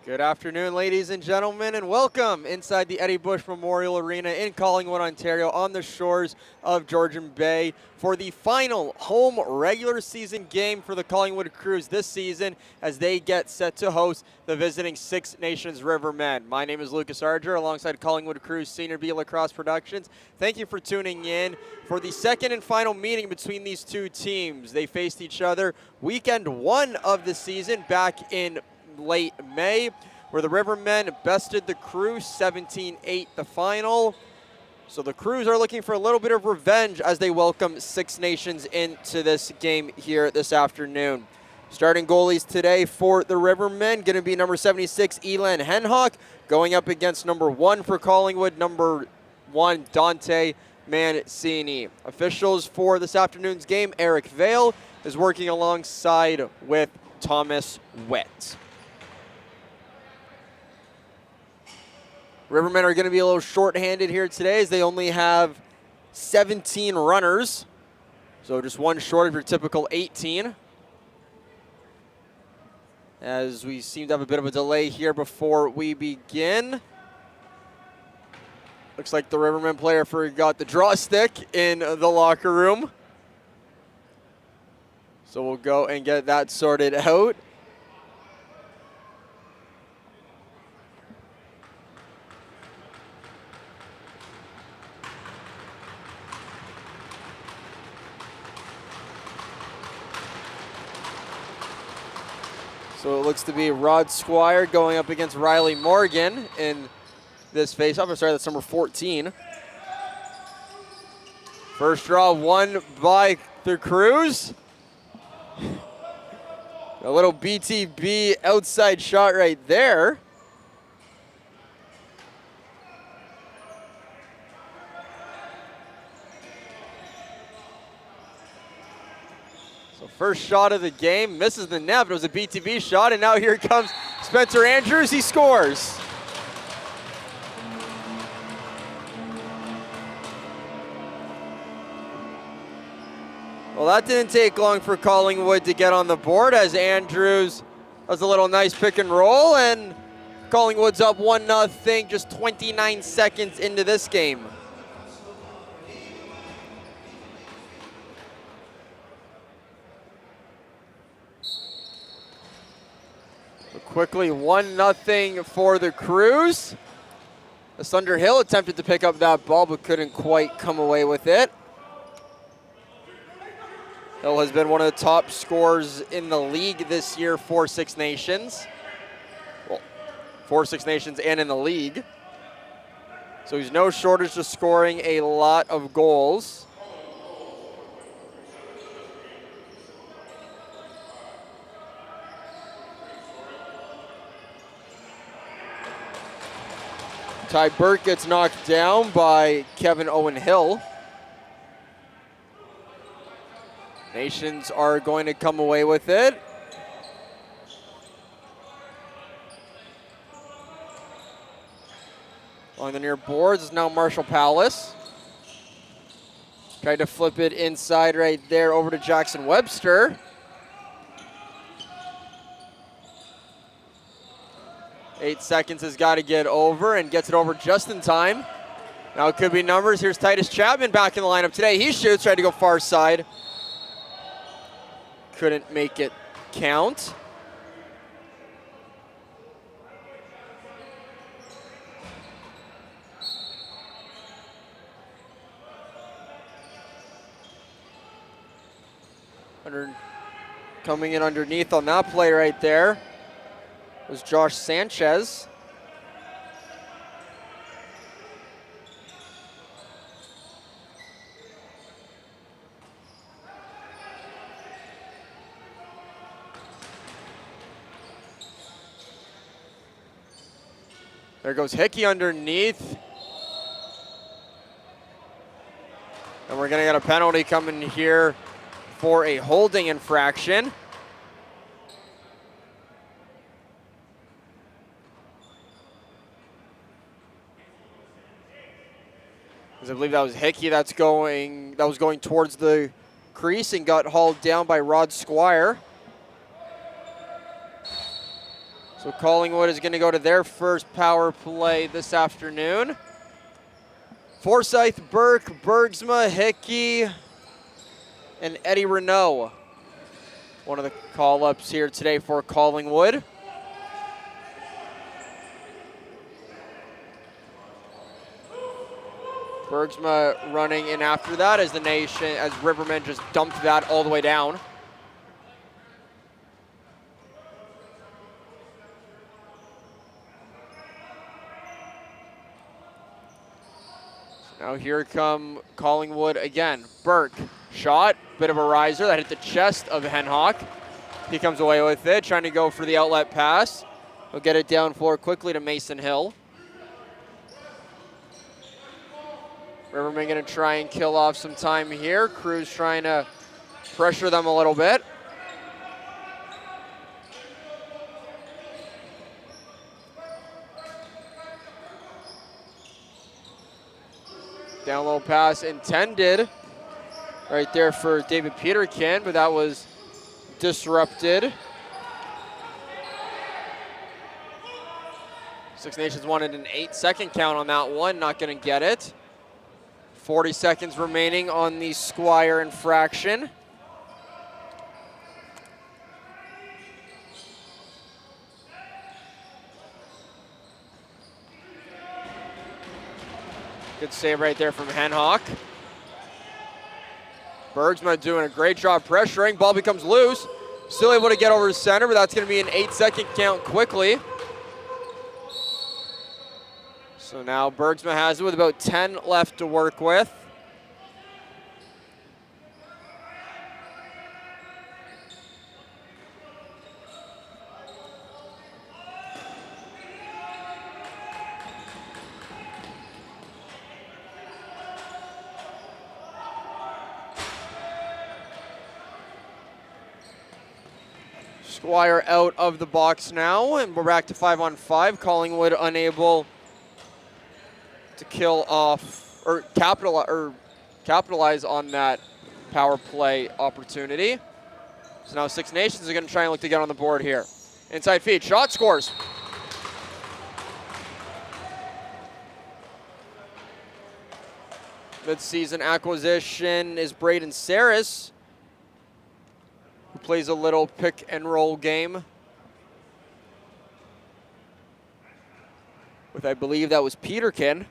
Good afternoon, ladies and gentlemen, and welcome inside the Eddie Bush Memorial Arena in Collingwood, Ontario, on the shores of Georgian Bay for the final home regular season game for the Collingwood Crews this season as they get set to host the visiting Six Nations Rivermen. My name is Lucas Arger alongside Collingwood Crews Senior B Lacrosse Productions. Thank you for tuning in for the second and final meeting between these two teams. They faced each other weekend one of the season back in late May, where the Rivermen bested the Crews 17-8 the final. So the Crews are looking for a little bit of revenge as they welcome Six Nations into this game here this afternoon. Starting goalies today for the Rivermen, going to be number 76, Elan Henhock, going up against number 1 for Collingwood, number 1, Dante Mancini. Officials for this afternoon's game, Eric Vale is working alongside with Thomas Witt. Rivermen are going to be a little short-handed here today as they only have 17 runners. So just one short of your typical 18. As we seem to have a bit of a delay here before we begin. Looks like the Rivermen player forgot the draw stick in the locker room. So we'll go and get that sorted out. So it looks to be Rod Squire going up against Riley Morgan in this face-off. I'm sorry, that's number 14. First draw won by the Crews. A little BTB outside shot right there. First shot of the game, misses the net, but it was a BTB shot, and now here comes Spencer Andrews, he scores. Well, that didn't take long for Collingwood to get on the board as Andrews does a little nice pick and roll, and Collingwood's up 1-0 just 29 seconds into this game. Quickly 1-0 for the Crews. Underhill attempted to pick up that ball but couldn't quite come away with it. Hill has been one of the top scorers in the league this year for Six Nations. Well, for Six Nations and in the league. So he's no shortage of scoring a lot of goals. Ty Burke gets knocked down by Kevin Owen Hill. Nations are going to come away with it. Along the near boards is now Marshall Palace. Tried to flip it inside right there over to Jackson Webster. 8 seconds has got to get over and gets it over just in time. Now it could be numbers. Here's Titus Chapman back in the lineup today. He shoots, tried to go far side. Couldn't make it count. Coming in underneath on that play right there was Josh Sanchez. There goes Hickey underneath. And we're gonna get a penalty coming here for a holding infraction. I believe that was Hickey that was going towards the crease and got hauled down by Rod Squire. So Collingwood is going to go to their first power play this afternoon. Forsyth, Burke, Bergsma, Hickey, and Eddie Renault. One of the call-ups here today for Collingwood. Bergsma running in after that as Rivermen just dumped that all the way down. Now here come Collingwood again. Burke, shot, bit of a riser that hit the chest of Henhock. He comes away with it, trying to go for the outlet pass. He'll get it down floor quickly to Mason Hill. Rivermen going to try and kill off some time here. Cruz trying to pressure them a little bit. Down low pass intended right there for David Peterkin, but that was disrupted. Six Nations wanted an 8-second count on that one, not going to get it. 40 seconds remaining on the Squire infraction. Good save right there from Henhock. Bergsma doing a great job pressuring. Ball becomes loose. Still able to get over the center, but that's going to be an 8-second count quickly. So now Bergsma has it with about 10 left to work with. Squire out of the box now, and we're back to 5-on-5. Collingwood unable to kill off or capitalize on that power play opportunity. So now Six Nations are going to try and look to get on the board here. Inside feed, shot, scores. Mid-season acquisition is Braden Saris, who plays a little pick and roll game with, I believe that was Peterkin.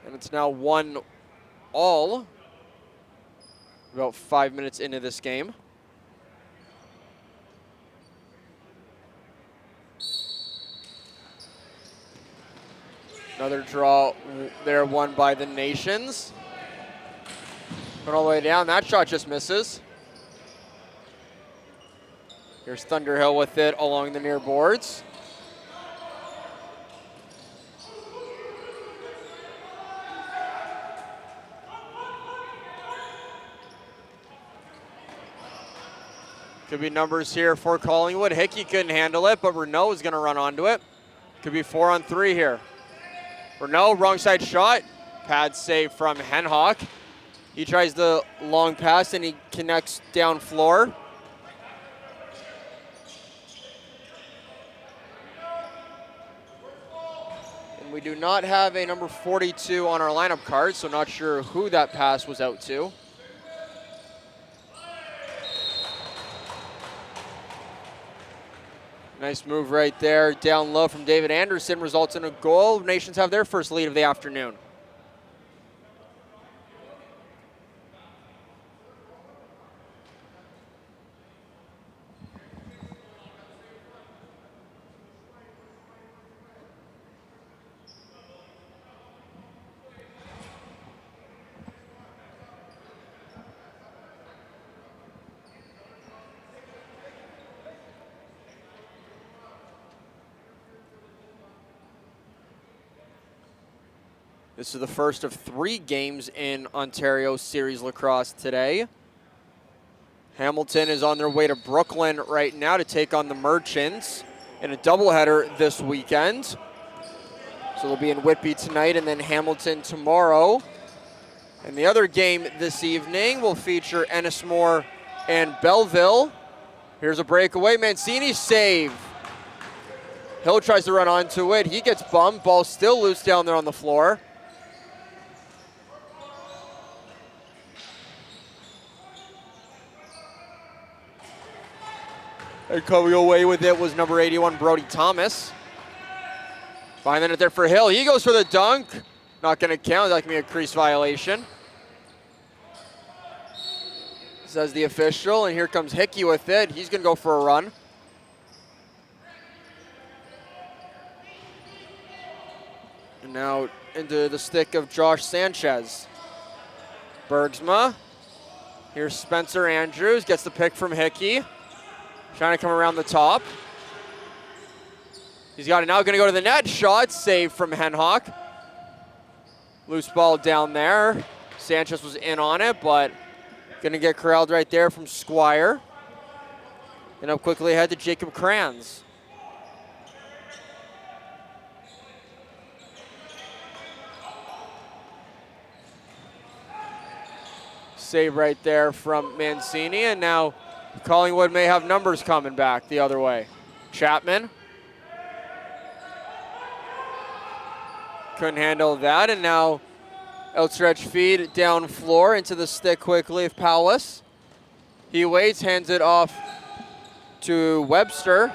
And it's now 1-all, about 5 minutes into this game. Another draw there won by the Nations. Went all the way down, that shot just misses. Here's Thunderhill with it along the near boards. Could be numbers here for Collingwood. Hickey couldn't handle it, but Renault is going to run onto it. Could be 4-on-3 here. Renault, wrong side shot. Pad save from Henhock. He tries the long pass and he connects down floor. And we do not have a number 42 on our lineup card, so not sure who that pass was out to. Nice move right there, down low from David Anderson, results in a goal. Nations have their first lead of the afternoon. This is the first of 3 games in Ontario Series Lacrosse today. Hamilton is on their way to Brooklyn right now to take on the Merchants in a doubleheader this weekend. So they'll be in Whitby tonight and then Hamilton tomorrow. And the other game this evening will feature Ennismore and Belleville. Here's a breakaway, Mancini save. Hill tries to run onto it, he gets bumped, ball still loose down there on the floor. And coming away with it was number 81, Brody Thomas. Finding it there for Hill, he goes for the dunk. Not gonna count, that can be a crease violation. Says the official, and here comes Hickey with it. He's gonna go for a run. And now into the stick of Josh Sanchez. Bergsma. Here's Spencer Andrews, gets the pick from Hickey. Trying to come around the top. He's got it now, gonna go to the net. Shot, save from Henhock. Loose ball down there. Sanchez was in on it, but gonna get corralled right there from Squire. And up quickly ahead to Jacob Kranz. Save right there from Mancini, and now Collingwood may have numbers coming back the other way. Chapman. Couldn't handle that, and now outstretched feed down floor into the stick quickly of Powis. He waits, hands it off to Webster.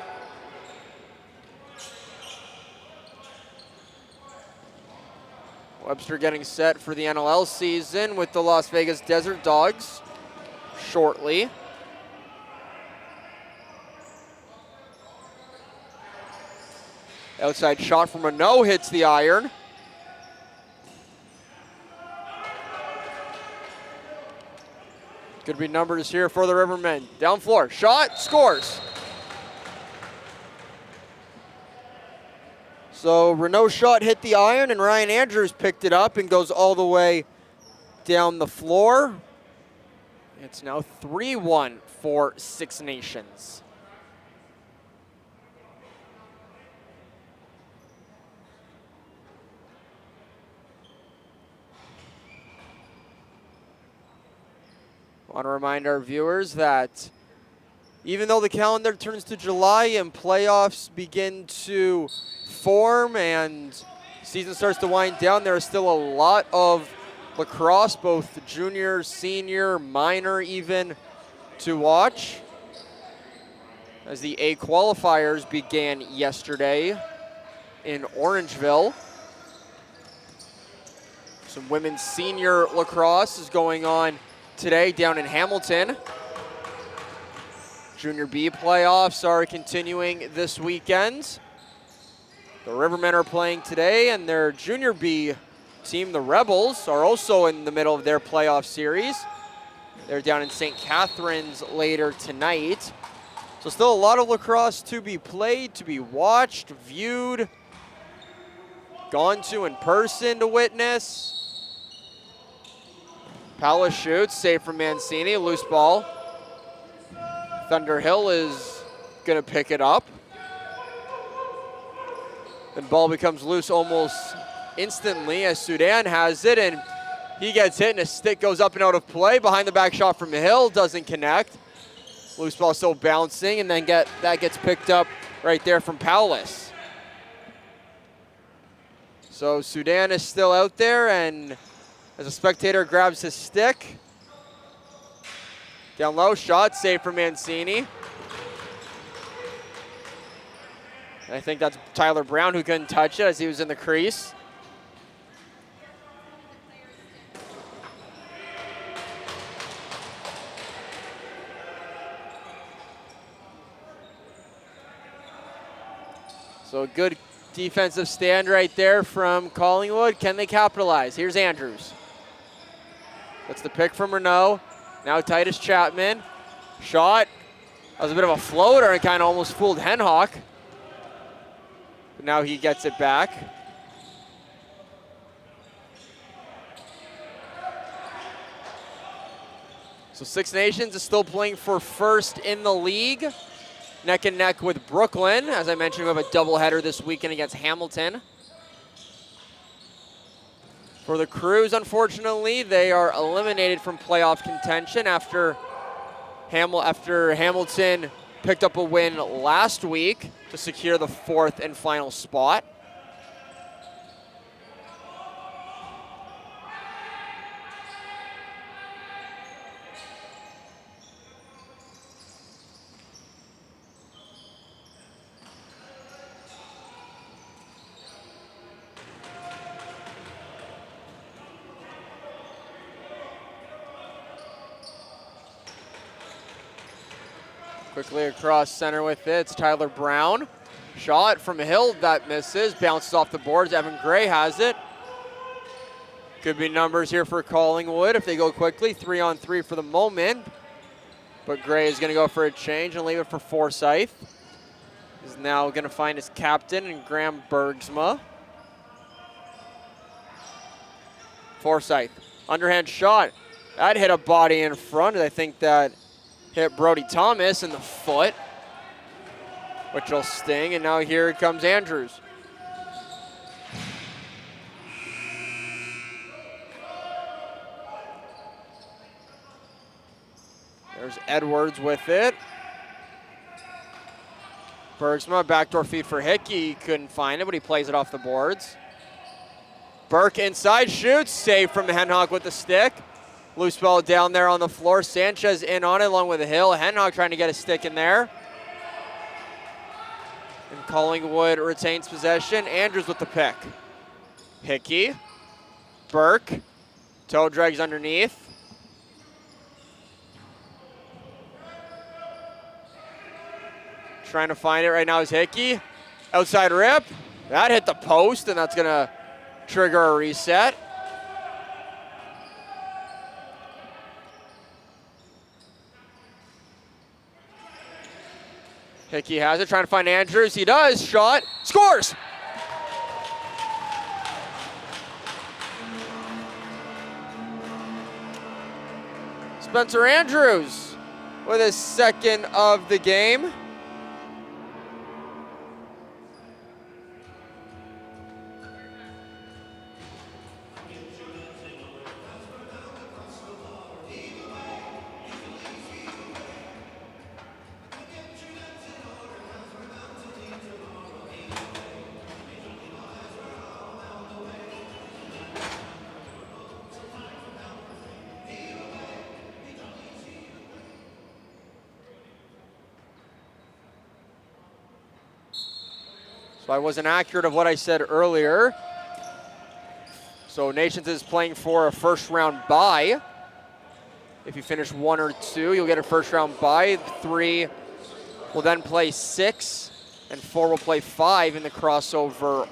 Webster getting set for the NLL season with the Las Vegas Desert Dogs shortly. Outside shot from Renault hits the iron. Could be numbers here for the Rivermen. Down floor, shot, scores. So Renault's shot hit the iron, and Ryan Andrews picked it up and goes all the way down the floor. It's now 3-1 for Six Nations. I want to remind our viewers that even though the calendar turns to July and playoffs begin to form and season starts to wind down, there is still a lot of lacrosse, both junior, senior, minor even, to watch. As the A qualifiers began yesterday in Orangeville. Some women's senior lacrosse is going on today down in Hamilton. Junior B playoffs are continuing this weekend. The Rivermen are playing today, and their Junior B team, the Rebels, are also in the middle of their playoff series. They're down in St. Catharines later tonight. So still a lot of lacrosse to be played, to be watched, viewed, gone to in person to witness. Palace shoots, save from Mancini, loose ball. Thunderhill is gonna pick it up. The ball becomes loose almost instantly as Sudan has it, and he gets hit and his stick goes up and out of play. Behind the back shot from Hill, doesn't connect. Loose ball still bouncing, and then that gets picked up right there from Powis. So Sudan is still out there, and as a spectator grabs his stick. Down low, shot, save for Mancini. And I think that's Tyler Brown who couldn't touch it as he was in the crease. So a good defensive stand right there from Collingwood. Can they capitalize? Here's Andrews. That's the pick from Renault. Now Titus Chapman. Shot. That was a bit of a floater and kind of almost fooled Henhock. But now he gets it back. So Six Nations is still playing for first in the league. Neck and neck with Brooklyn. As I mentioned, we have a doubleheader this weekend against Hamilton. For the Crews, unfortunately, they are eliminated from playoff contention after Hamilton picked up a win last week to secure the 4th and final spot. Quickly across center with it, it's Tyler Brown. Shot from Hill, that misses, bounces off the boards. Evan Gray has it. Could be numbers here for Collingwood if they go quickly. 3-on-3 for the moment. But Gray is going to go for a change and leave it for Forsyth. He's now going to find his captain in Graham Bergsma. Forsyth, underhand shot. That hit a body in front. I think that hit Brody Thomas in the foot, which will sting, and now here comes Andrews. There's Edwards with it. Bergsma, backdoor feed for Hickey. He couldn't find it, but he plays it off the boards. Burke inside, shoots, save from Henhock with the stick. Loose ball down there on the floor. Sanchez in on it along with Hill. Henhock trying to get a stick in there. And Collingwood retains possession. Andrews with the pick. Hickey. Burke. Toe drags underneath. Trying to find it right now is Hickey. Outside rip. That hit the post, and that's going to trigger a reset. Hickey has it, trying to find Andrews. He does, shot, scores! Spencer Andrews with his 2nd of the game. So I wasn't accurate of what I said earlier. So Nations is playing for a first-round bye. If you finish 1 or 2, you'll get a first-round bye. 3 will then play 6, and 4 will play 5 in the crossover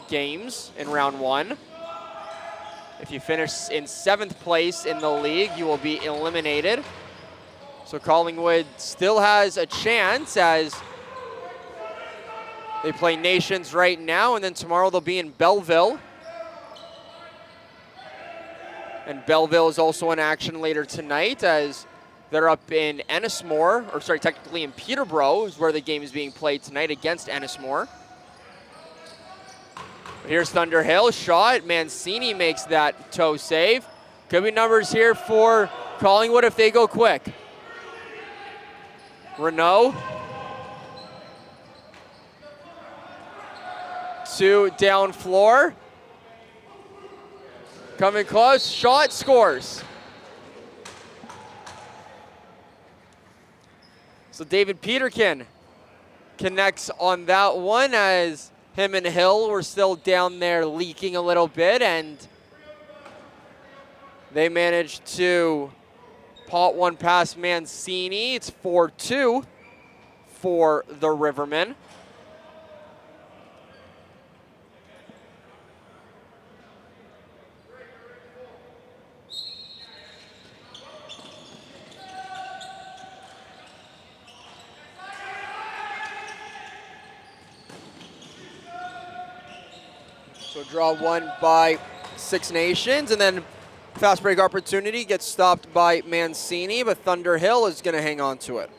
games in round 1. If you finish in 7th place in the league, you will be eliminated. So Collingwood still has a chance as they play Nations right now, and then tomorrow they'll be in Belleville. And Belleville is also in action later tonight as they're up in Ennismore, or sorry, technically in Peterborough is where the game is being played tonight against Ennismore. Here's Thunderhill, shot. Mancini makes that toe save. Could be numbers here for Collingwood if they go quick. Renault. 2 down floor. Coming close, shot, scores. So David Peterkin connects on that one as him and Hill were still down there leaking a little bit, and they managed to pot one past Mancini. It's 4-2 for the Rivermen. So draw one by Six Nations, and then fast break opportunity gets stopped by Mancini, but Thunderhill is going to hang on to it.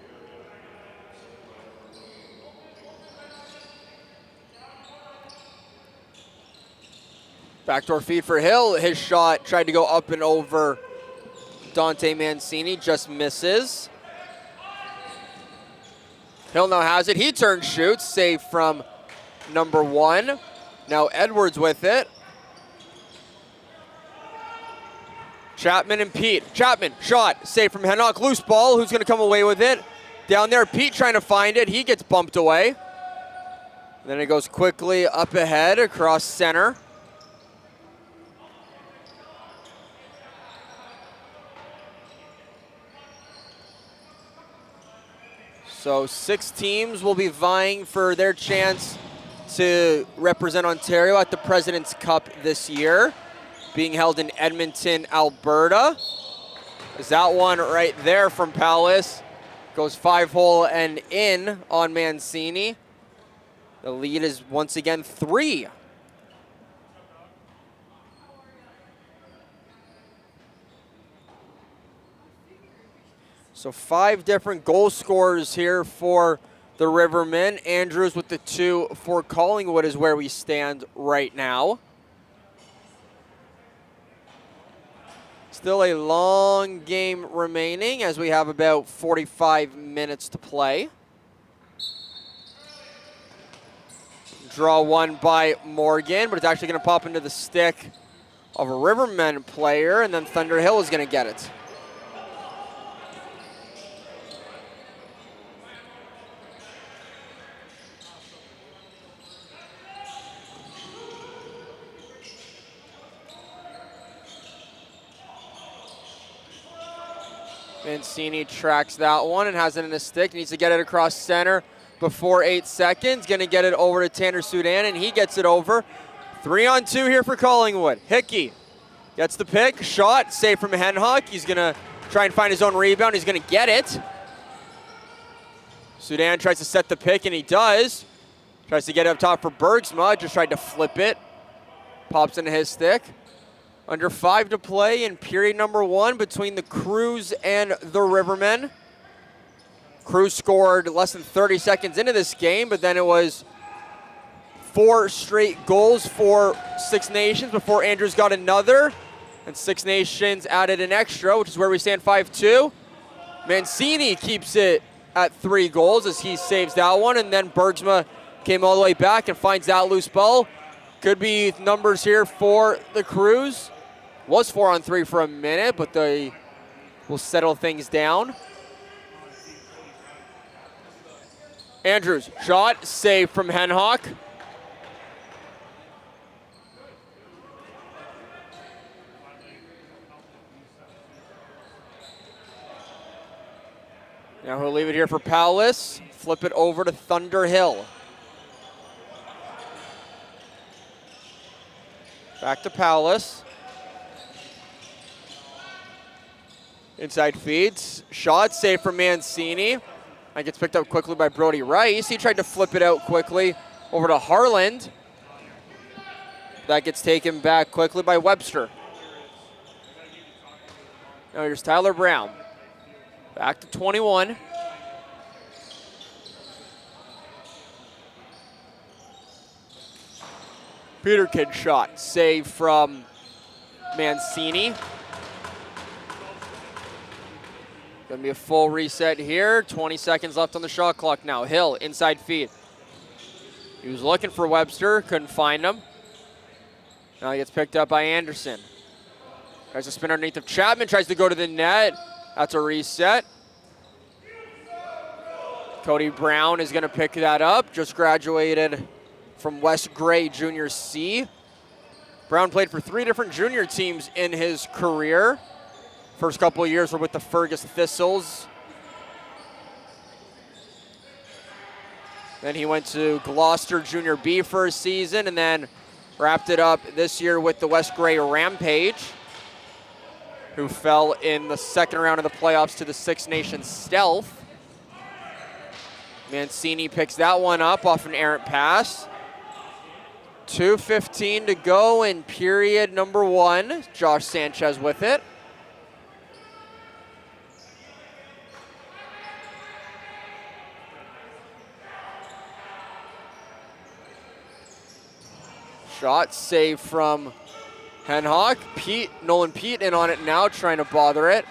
Backdoor feed for Hill. His shot tried to go up and over Dante Mancini, just misses. Hill now has it. He turns, shoots, save from number 1. Now Edwards with it. Chapman and Pete. Chapman, shot, save from Hennock. Loose ball, who's gonna come away with it? Down there, Pete trying to find it. He gets bumped away. And then it goes quickly up ahead across center. So 6 teams will be vying for their chance to represent Ontario at the President's Cup this year, being held in Edmonton, Alberta. Is that one right there from Palace. Goes 5-hole and in on Mancini. The lead is once again 3. So 5 different goal scorers here for the Rivermen. Andrews with the 2 for Collingwood is where we stand right now. Still a long game remaining as we have about 45 minutes to play. Draw one by Morgan, but it's actually going to pop into the stick of a Rivermen player, and then Thunder Hill is going to get it. Mancini tracks that one and has it in his stick. Needs to get it across center before 8 seconds. Going to get it over to Tanner Sudan, and he gets it over. 3-on-2 here for Collingwood. Hickey gets the pick. Shot, save from Henhock. He's going to try and find his own rebound. He's going to get it. Sudan tries to set the pick, and he does. Tries to get it up top for Bergsma. Just tried to flip it. Pops into his stick. Under 5 to play in period number 1 between the Crews and the Rivermen. Crews scored less than 30 seconds into this game, but then it was 4 straight goals for Six Nations before Andrews got another. And Six Nations added an extra, which is where we stand 5-2. Mancini keeps it at 3 goals as he saves that one, and then Bergsma came all the way back and finds that loose ball. Could be numbers here for the Crews. Was 4-on-3 for a minute, but they will settle things down. Andrews, shot, save from Henhock. Now he'll leave it here for Palace. Flip it over to Thunder Hill. Back to Palace. Inside feeds. Shot, save from Mancini. That gets picked up quickly by Brody Rice. He tried to flip it out quickly over to Harland. That gets taken back quickly by Webster. Now here's Tyler Brown. Back to 21. Peterkin shot, save from Mancini. Gonna be a full reset here. 20 seconds left on the shot clock now. Hill, inside feed. He was looking for Webster, couldn't find him. Now he gets picked up by Anderson. Tries to spin underneath of Chapman, tries to go to the net. That's a reset. Cody Brown is gonna pick that up. Just graduated from West Gray Junior C. Brown played for 3 different junior teams in his career. First couple of years were with the Fergus Thistles. Then he went to Gloucester Junior B for a season and then wrapped it up this year with the West Gray Rampage, who fell in the second round of the playoffs to the Six Nations Stealth. Mancini picks that one up off an errant pass. 2:15 to go in period number 1. Josh Sanchez with it. Shot saved from Henhock. Nolan Pete in on it now, trying to bother it.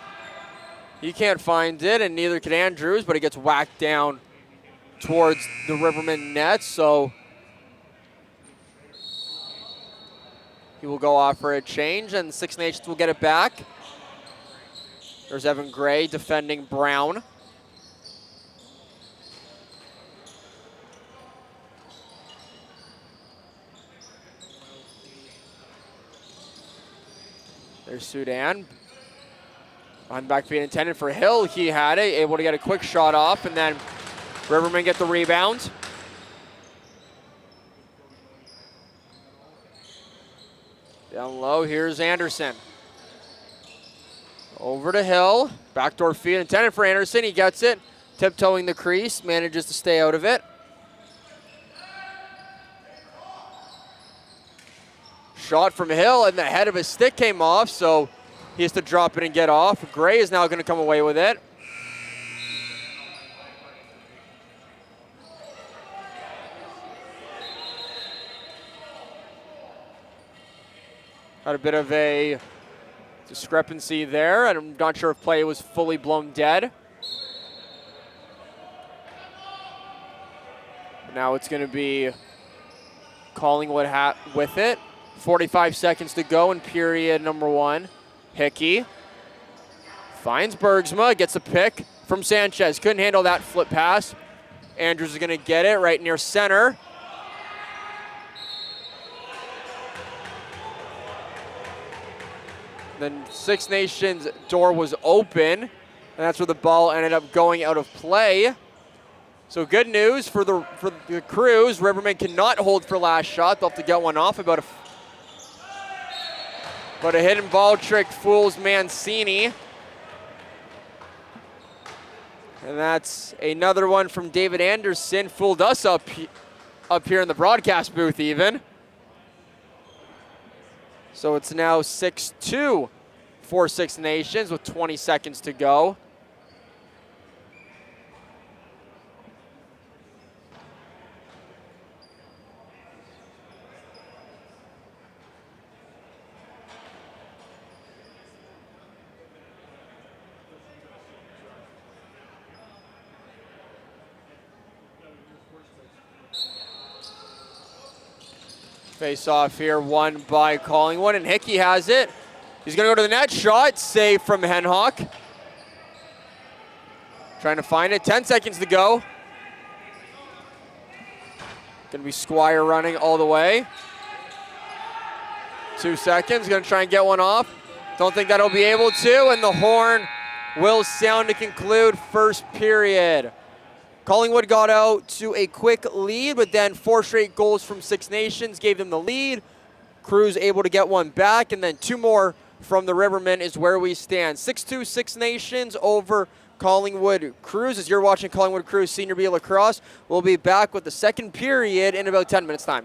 He can't find it, and neither can Andrews, but it gets whacked down towards the Rivermen net, so he will go off for a change, and Six Nations will get it back. There's Evan Gray defending Brown. There's Sudan. On back feed intended for Hill. He had it, able to get a quick shot off, and then Rivermen get the rebound. Down low, here's Anderson. Over to Hill. Backdoor feed intended for Anderson. He gets it. Tiptoeing the crease, manages to stay out of it. Shot from Hill, and the head of his stick came off, so he has to drop it and get off. Gray is now going to come away with it. Had a bit of a discrepancy there, and I'm not sure if play was fully blown dead. Now it's going to be Collingwood with it. 45 seconds to go in period number 1. Hickey finds Bergsma, gets a pick from Sanchez. Couldn't handle that flip pass. Andrews is going to get it right near center. Then Six Nations door was open, and that's where the ball ended up going out of play. So good news for the Crews. Rivermen cannot hold for last shot. They'll have to get one off. But a hidden ball trick fools Mancini. And that's another one from David Anderson. Fooled us up here in the broadcast booth even. So it's now 6-2 for Six Nations with 20 seconds to go. Face off here, won by Collingwood, and Hickey has it. He's going to go to the net. Shot saved from Henhock. Trying to find it. 10 seconds to go. Going to be Squire running all the way. 2 seconds. Going to try and get one off. Don't think that'll be able to, and the horn will sound to conclude first period. Collingwood got out to a quick lead, but then 4 straight goals from Six Nations gave them the lead. Crews able to get one back, and then 2 more from the Rivermen is where we stand. 6-2 Six Nations over Collingwood Crews. As you're watching Collingwood Crews Senior B Lacrosse, we'll be back with the second period in about 10 minutes' time.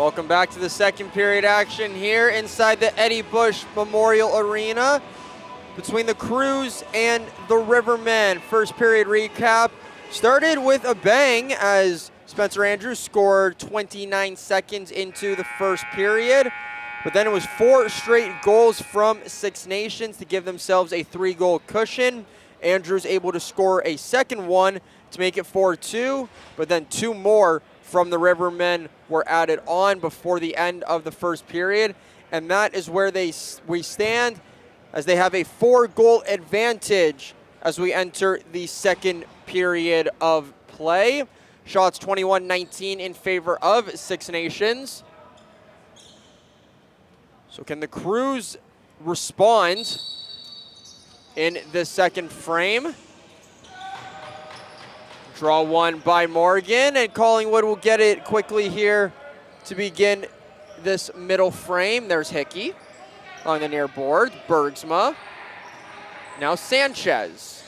Welcome back to the second period action here inside the Eddie Bush Memorial Arena between the Crews and the Rivermen. First period recap started with a bang as Spencer Andrews scored 29 seconds into the first period, but then it was 4 straight goals from Six Nations to give themselves a 3-goal cushion. Andrews able to score a second one to make it 4-2, but then 2 more from the Rivermen were added on before the end of the first period, and that is where we stand as they have a 4-goal advantage as we enter the second period of play. Shots 21-19 in favor of Six Nations. So can the Crews respond in the second frame? Draw one by Morgan, and Collingwood will get it quickly here to begin this middle frame. There's Hickey on the near board. Bergsma. Now Sanchez.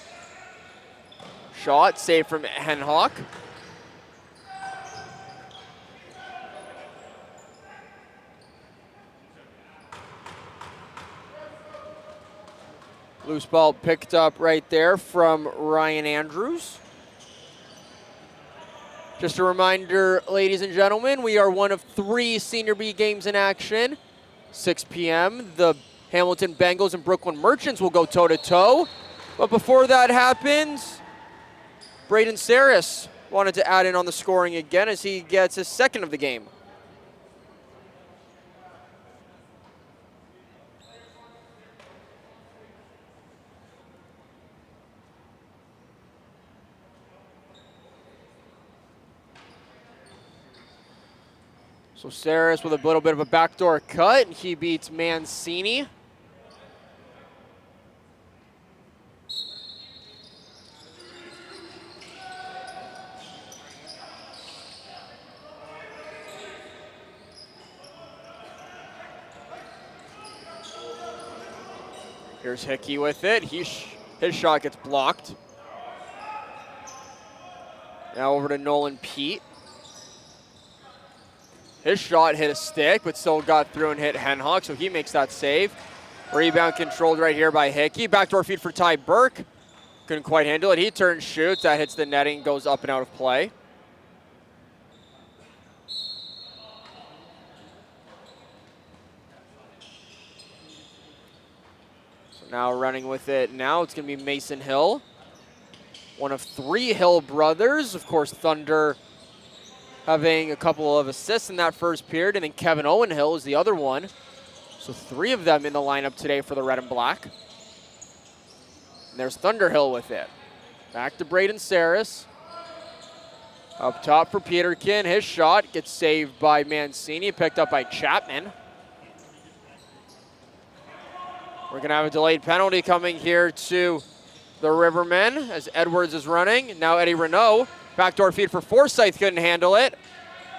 Shot saved from Henhock. Loose ball picked up right there from Ryan Andrews. Just a reminder, ladies and gentlemen, we are one of 3 Senior B games in action. 6 p.m., the Hamilton Bengals and Brooklyn Merchants will go toe-to-toe. But before that happens, Braden Saris wanted to add in on the scoring again as he gets his second of the game. So Saris with a little bit of a backdoor cut, and he beats Mancini. Here's Hickey with it. His shot gets blocked. Now over to Nolan Pete. His shot hit a stick, but still got through and hit Henhock, so he makes that save. Rebound controlled right here by Hickey. Backdoor feed for Ty Burke. Couldn't quite handle it. He turns, shoots. That hits the netting, goes up and out of play. So now running with it now, it's going to be Mason Hill. One of 3 Hill brothers. Of course, Thunder having a couple of assists in that first period, and then Kevin Owen Hill is the other one. So 3 of them in the lineup today for the Red and Black. And there's Thunderhill with it. Back to Braden Saris. Up top for Peterkin. His shot gets saved by Mancini, picked up by Chapman. We're going to have a delayed penalty coming here to the Rivermen as Edwards is running. Now Eddie Renault. Backdoor feed for Forsyth, couldn't handle it.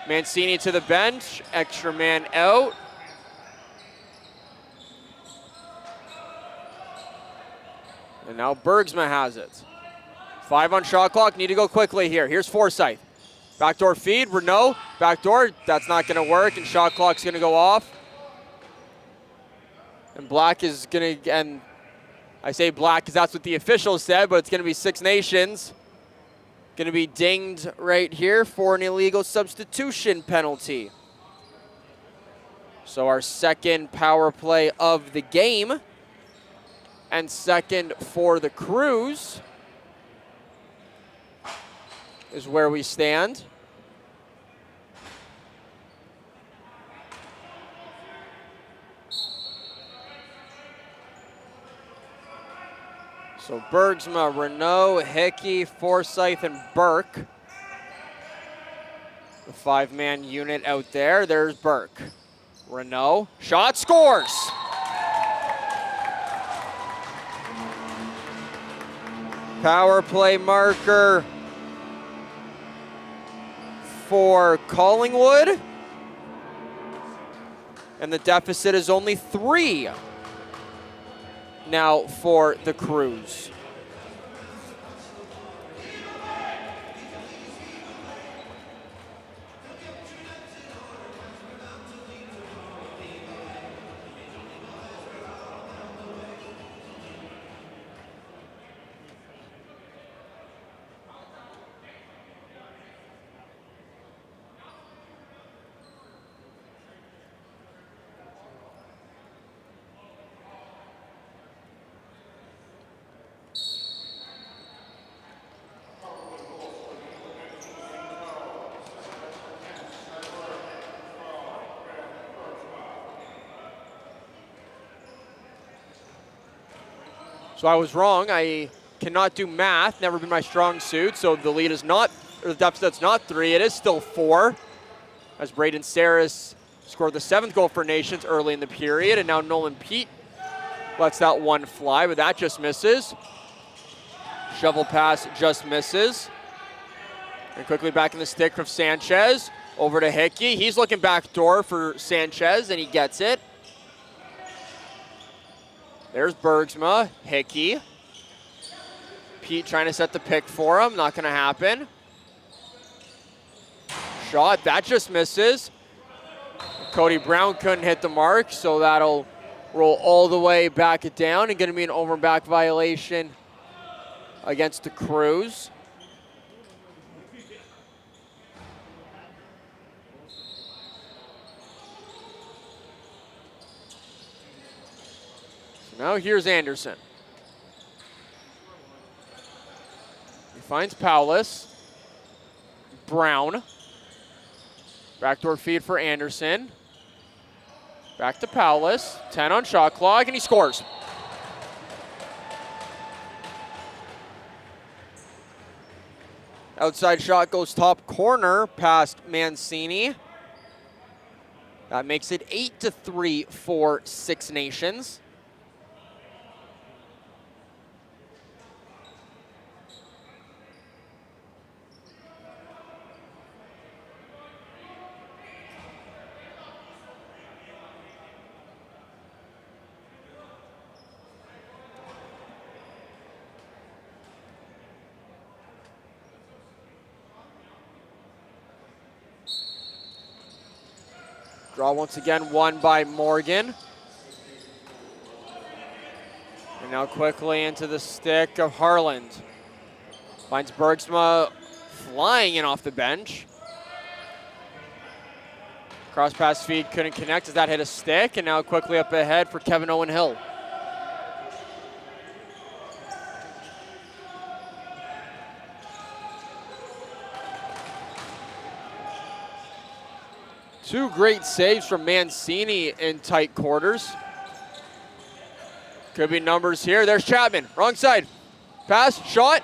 Mancini to the bench, extra man out. And now Bergsma has it. 5 on shot clock, need to go quickly here. Here's Forsyth. Backdoor feed, Renault, backdoor, that's not gonna work, and shot clock's gonna go off. And Black is gonna, and I say Black because that's what the officials said, but it's gonna be Six Nations. Going to be dinged right here for an illegal substitution penalty. So our second power play of the game and second for the Crews is where we stand. So Bergsma, Renault, Hickey, Forsyth, and Burke. The 5-man unit out there. There's Burke. Renault, shot, scores! Power play marker for Collingwood. And the deficit is only 3. Now for the Crews. So I was wrong. I cannot do math, never been my strong suit. So the lead is not, or the deficit's not 3, it is still 4. As Braden Saris scored the 7th goal for Nations early in the period, and now Nolan Pete lets that one fly, but that just misses. Shovel pass just misses. And quickly back in the stick from Sanchez. Over to Hickey. He's looking back door for Sanchez, and he gets it. There's Bergsma. Hickey. Pete trying to set the pick for him. Not going to happen. Shot. That just misses. Cody Brown couldn't hit the mark, so that'll roll all the way back it down, and going to be an over and back violation against the Crews. So now here's Anderson. He finds Paulus. Brown. Backdoor feed for Anderson. Back to Paulus. 10 on shot clock, and he scores. Outside shot goes top corner past Mancini. That makes it 8-3 for Six Nations. Draw once again won by Morgan. And now quickly into the stick of Harland. Finds Bergsma flying in off the bench. Cross pass feed couldn't connect as that hit a stick, and now quickly up ahead for Kevin Owen Hill. Two great saves from Mancini in tight quarters. Could be numbers here. There's Chapman, wrong side. Pass, shot,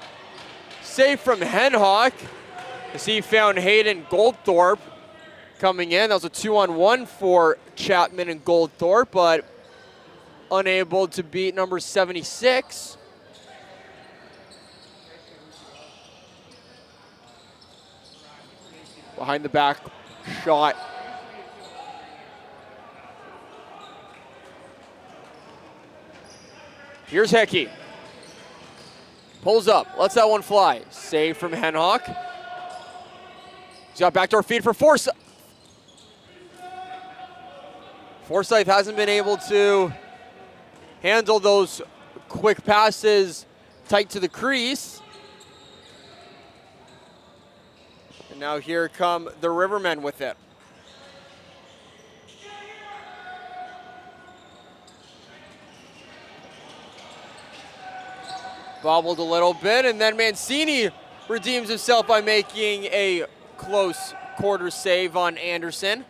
save from Henhock. As he found Hayden Goldthorpe coming in. That was a 2-on-1 for Chapman and Goldthorpe, but unable to beat number 76. Behind the back shot. Here's Hickey. Pulls up, lets that one fly. Save from Henhock. He's got backdoor feed for Forsyth. Forsyth hasn't been able to handle those quick passes tight to the crease. And now here come the Rivermen with it. Bobbled a little bit, and then Mancini redeems himself by making a close quarter save on Anderson.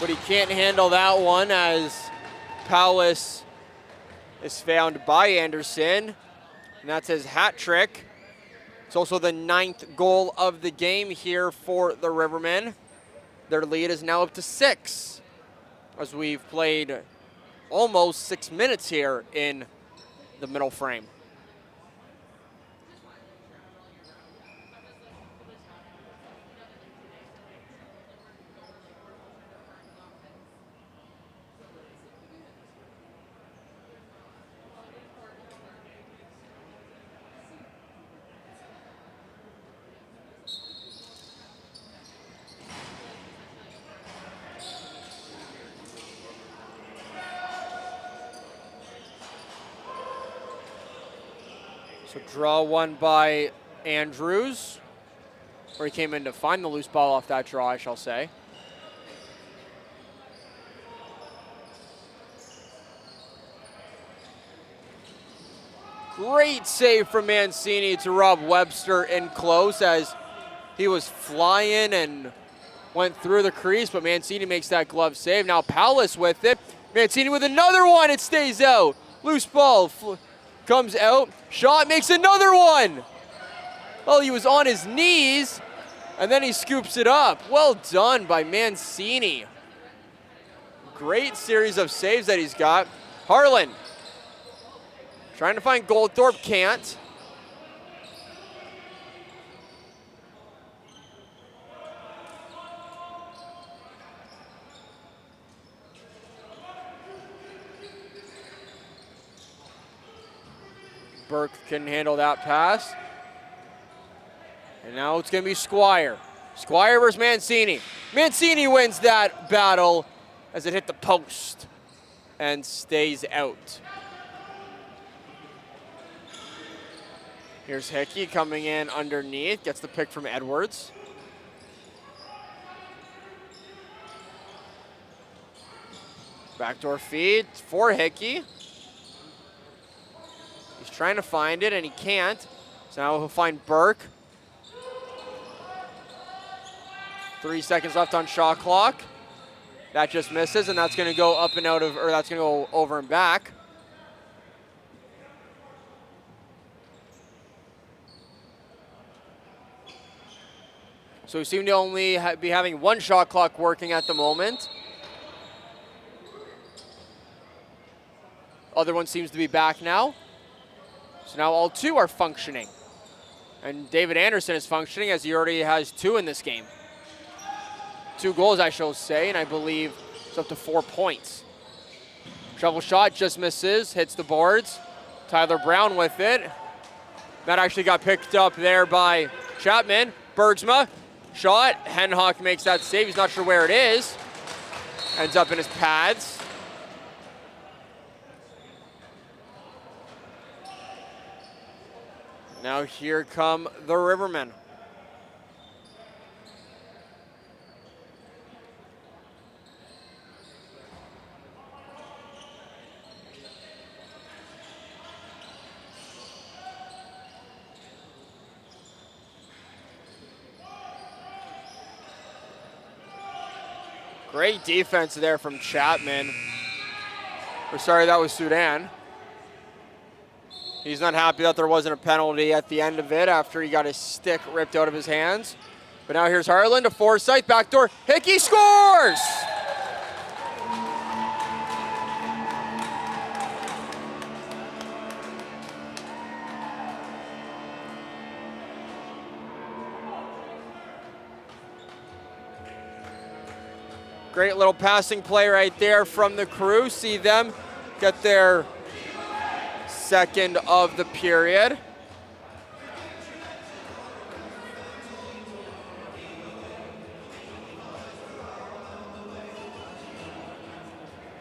But he can't handle that one as Paulus is found by Anderson, and that's his hat trick. It's also the 9th goal of the game here for the Rivermen. Their lead is now up to 6 as we've played almost 6 minutes here in the middle frame. So draw one by Andrews, or he came in to find the loose ball off that draw, I shall say. Great save from Mancini to rob Webster in close as He was flying and went through the crease, but Mancini makes that glove save. Now Paulus with it. Mancini with another one. It stays out. Loose ball comes out. Shot makes another one. Well, he was on his knees, and then he scoops it up. Well done by Mancini. Great series of saves that he's got. Harlan trying to find Goldthorpe, can't. Burke can handle that pass. And now it's going to be Squire. Squire versus Mancini. Mancini wins that battle as it hit the post and stays out. Here's Hickey coming in underneath, gets the pick from Edwards. Backdoor feed for Hickey. He's trying to find it and he can't. So now he'll find Burke. 3 seconds left on shot clock. That just misses, and that's going to go up and out of, or that's going to go over and back. So we seem to only be having one shot clock working at the moment. Other one seems to be back now. So now all two are functioning. And David Anderson is functioning as he already has 2 in this game. 2 goals, I shall say, and I believe it's up to 4 points. Shovel shot just misses, hits the boards. Tyler Brown with it. That actually got picked up there by Chapman. Bergsma, shot. Henhock makes that save. He's not sure where it is. Ends up in his pads. Now here come the Rivermen. Great defense there from Chapman. Or sorry, that was Sudan. He's not happy that there wasn't a penalty at the end of it after he got his stick ripped out of his hands. But now here's Harlan to Forsyth, backdoor. Hickey scores! Great little passing play right there from the Crew. See them get their second of the period.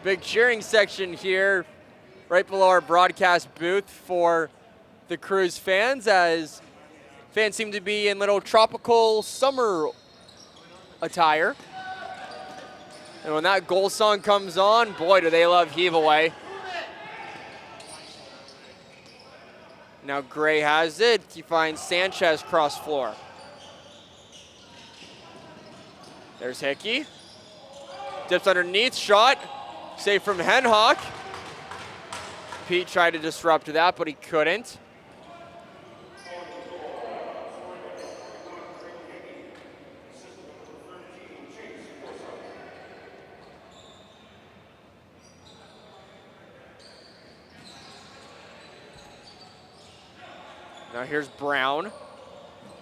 Big cheering section here right below our broadcast booth for the Crew's fans, as fans seem to be in little tropical summer attire. And when that goal song comes on, boy, do they love Heave Away. Now Gray has it. He finds Sanchez cross floor. There's Hickey. Dips underneath, shot. Save from Henhock. Pete tried to disrupt that, but he couldn't. Now here's Brown.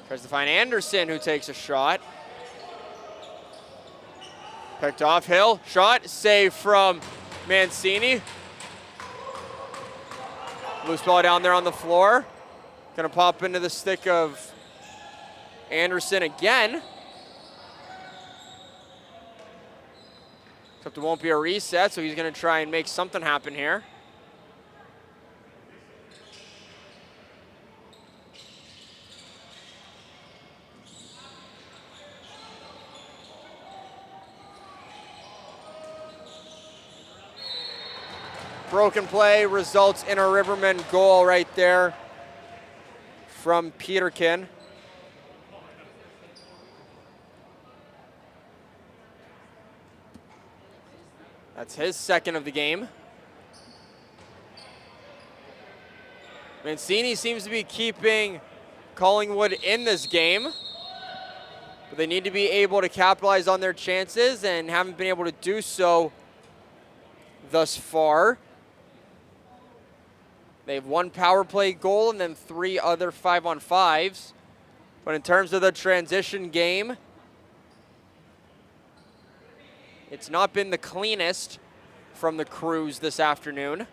Tries to find Anderson, who takes a shot. Picked off, Hill, shot, save from Mancini. Loose ball down there on the floor. Gonna pop into the stick of Anderson again. Except it won't be a reset, so he's gonna try and make something happen here. Broken play results in a Rivermen goal right there from Peterkin. That's his second of the game. Mancini seems to be keeping Collingwood in this game, but they need to be able to capitalize on their chances and haven't been able to do so thus far. They have 1 power play goal and then 3 other 5-on-5s. But in terms of the transition game, it's not been the cleanest from the Crews this afternoon.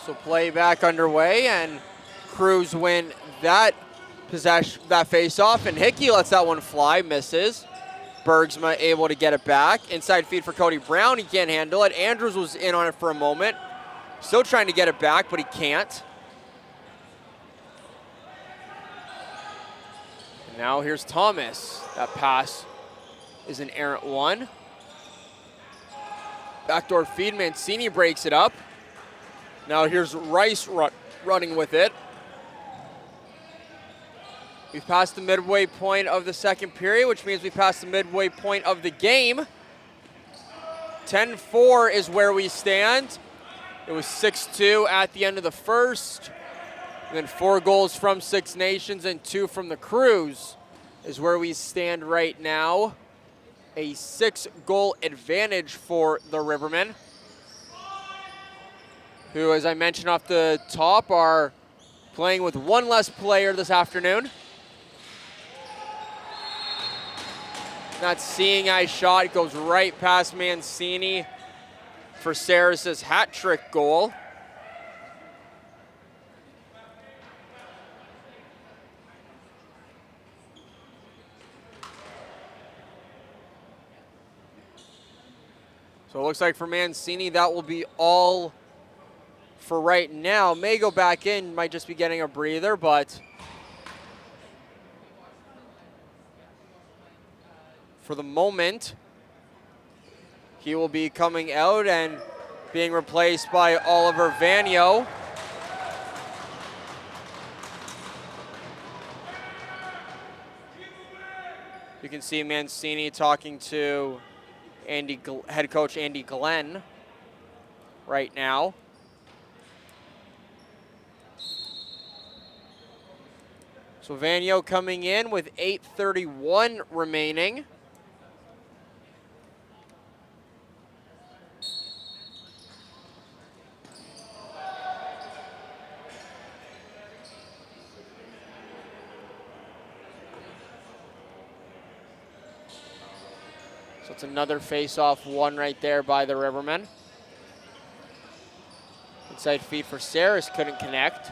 So play back underway, and Crews win that possession, that face-off, and Hickey lets that one fly, misses. Bergsma able to get it back. Inside feed for Cody Brown, he can't handle it. Andrews was in on it for a moment. Still trying to get it back, but he can't. And now here's Thomas. That pass is an errant one. Backdoor feed, Mancini breaks it up. Now here's Rice running with it. We've passed the midway point of the second period, which means we passed the midway point of the game. 10-4 is where we stand. It was 6-2 at the end of the first. And then 4 goals from Six Nations and 2 from the Crews is where we stand right now. A 6-goal advantage for the Rivermen, who, as I mentioned off the top, are playing with 1 less player this afternoon. That seeing eye shot goes right past Mancini for Saris's hat trick goal. So it looks like for Mancini, that will be all for right now. May go back in, might just be getting a breather, but for the moment, he will be coming out and being replaced by Oliver Vanio. You can see Mancini talking to head coach Andy Glenn right now. So Vanio coming in with 8:31 remaining. So it's another face-off one right there by the Rivermen. Inside feed for Saris, couldn't connect.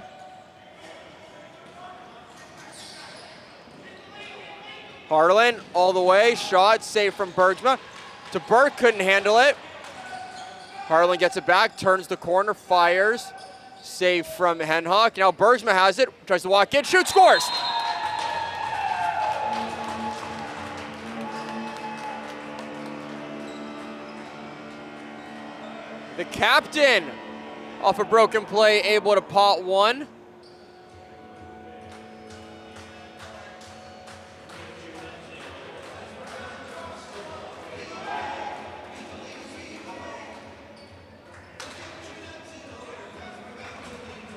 Harlan all the way, shot, save from Bergsma. To Burke, couldn't handle it. Harlan gets it back, turns the corner, fires. Save from Henhock. Now Bergsma has it, tries to walk in, shoots, scores! The captain, off a broken play, able to pot one.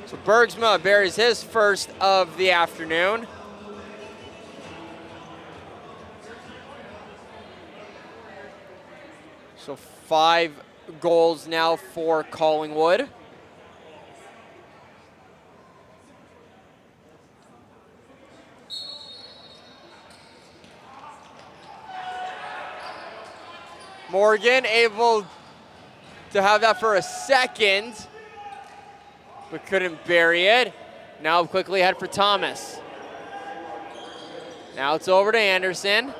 So Bergsma buries his first of the afternoon. So 5 goals now for Collingwood. Morgan able to have that for a second, but couldn't bury it. Now quickly head for Thomas. Now it's over to Anderson.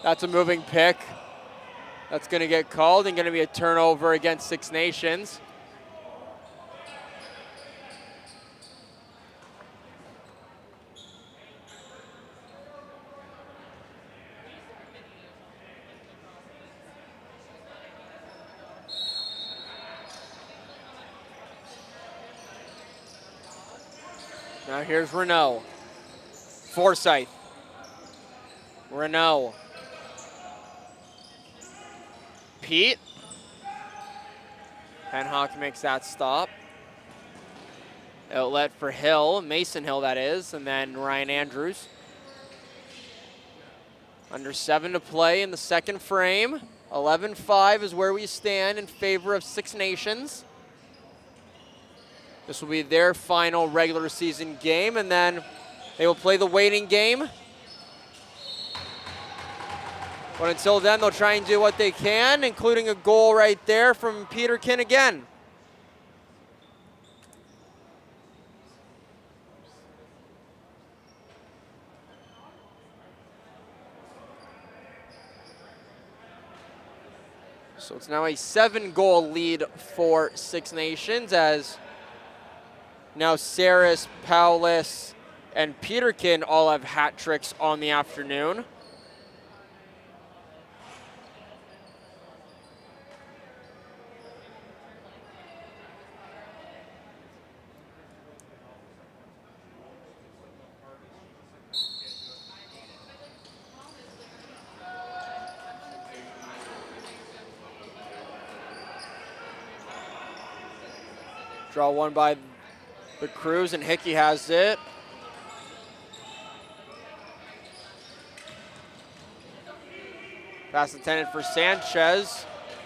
That's a moving pick. That's going to get called and going to be a turnover against Six Nations. Now here's Renault. Forsyth. Renault. Pete. Henhock makes that stop. Outlet for Hill, Mason Hill that is, and then Ryan Andrews. Under 7 to play in the second frame. 11-5 is where we stand in favor of Six Nations. This will be their final regular season game, and then they will play the waiting game. But until then, they'll try and do what they can, including a goal right there from Peterkin again. So it's now a 7-goal lead for Six Nations, as now Saris, Paulus, and Peterkin all have hat tricks on the afternoon. Draw one by the Crews, and Hickey has it. Pass intended for Sanchez.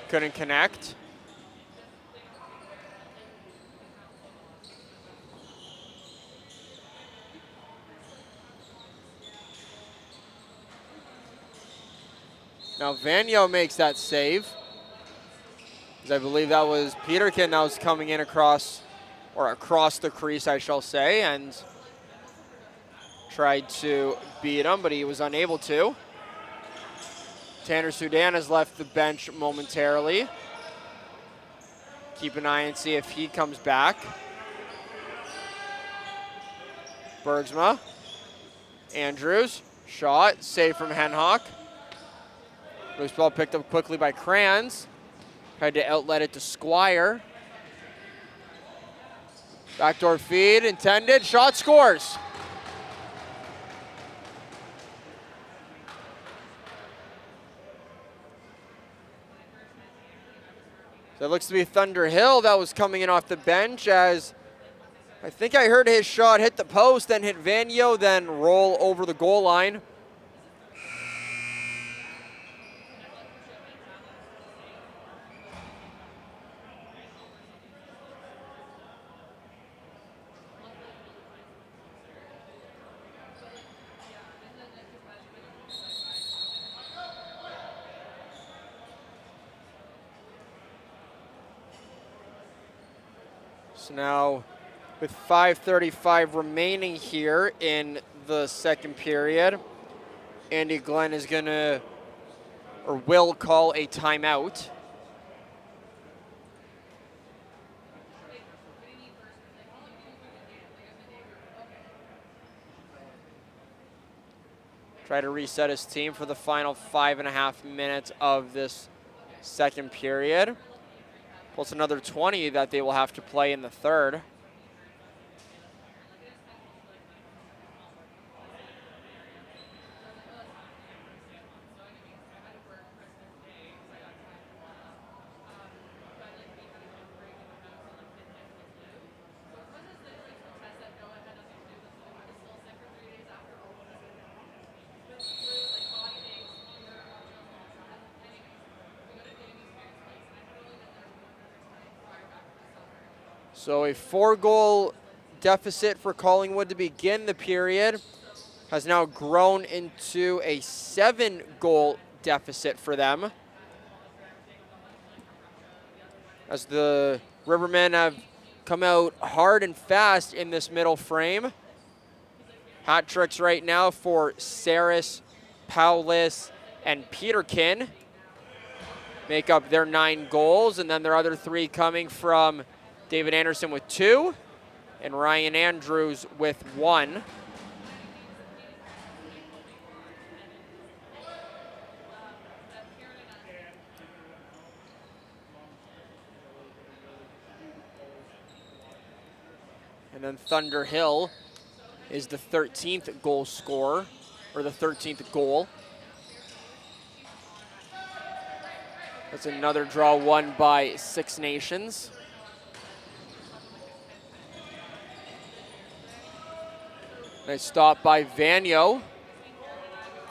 Couldn't connect. Now Vanyo makes that save. I believe that was Peterkin that was coming in across the crease, I shall say, and tried to beat him, but he was unable to. Tanner Sudan has left the bench momentarily. Keep an eye and see if he comes back. Bergsma. Andrews. Shot. Save from Henhock. Loose ball picked up quickly by Kranz. Tried to outlet it to Squire. Backdoor feed intended. Shot scores. So it looks to be Thunder Hill that was coming in off the bench, as I think I heard his shot hit the post, then hit Vanyo, then roll over the goal line. So now, with 5:35 remaining here in the second period, Andy Glenn is gonna, or will call a timeout. Try to reset his team for the final 5.5 minutes of this second period. Plus another 20 that they will have to play in the third. So a 4-goal deficit for Collingwood to begin the period has now grown into a 7-goal deficit for them, as the Rivermen have come out hard and fast in this middle frame. Hat tricks right now for Saris, Paulus, and Peterkin make up their 9 goals, and then their other 3 coming from David Anderson with 2 and Ryan Andrews with 1. And then Thunder Hill is the 13th goal scorer, or the 13th goal. That's another draw won by Six Nations. Nice stop by Vanyo.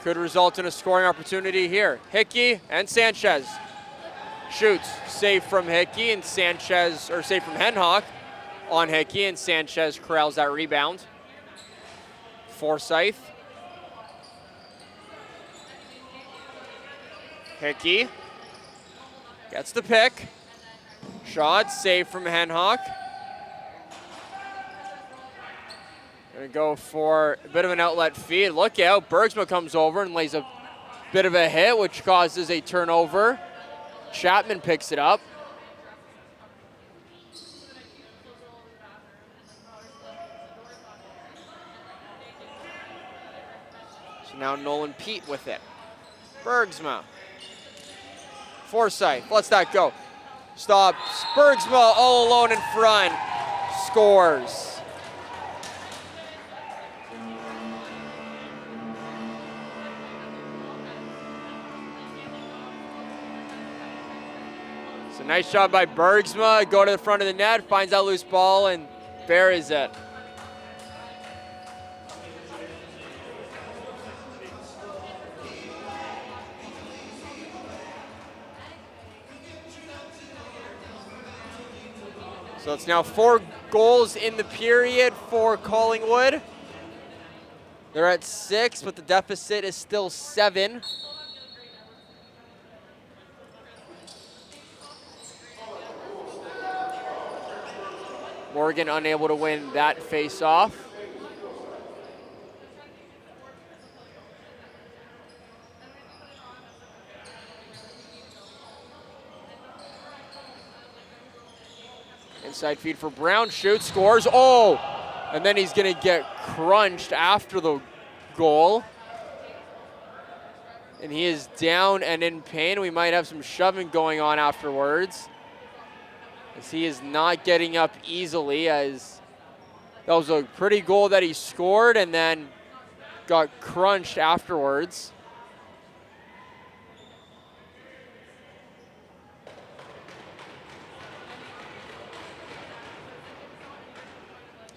Could result in a scoring opportunity here. Hickey and Sanchez. Shoots, save from Hickey and Sanchez, or save from Henhock on Hickey, and Sanchez corrals that rebound. Forsyth. Hickey gets the pick. Shot, save from Henhock. Gonna go for a bit of an outlet feed. Look out, Bergsma comes over and lays a bit of a hit, which causes a turnover. Chapman picks it up. So now Nolan Pete with it. Bergsma. Forsyth lets that go. Stops. Bergsma all alone in front. Scores. So nice job by Bergsma. Go to the front of the net, finds that loose ball, and buries it. So it's now 4 goals in the period for Collingwood. They're at 6, but the deficit is still 7. Morgan unable to win that face-off. Inside feed for Brown, shoots, scores, oh! And then he's gonna get crunched after the goal. And he is down and in pain. We might have some shoving going on afterwards, as he is not getting up easily, as that was a pretty goal that he scored and then got crunched afterwards.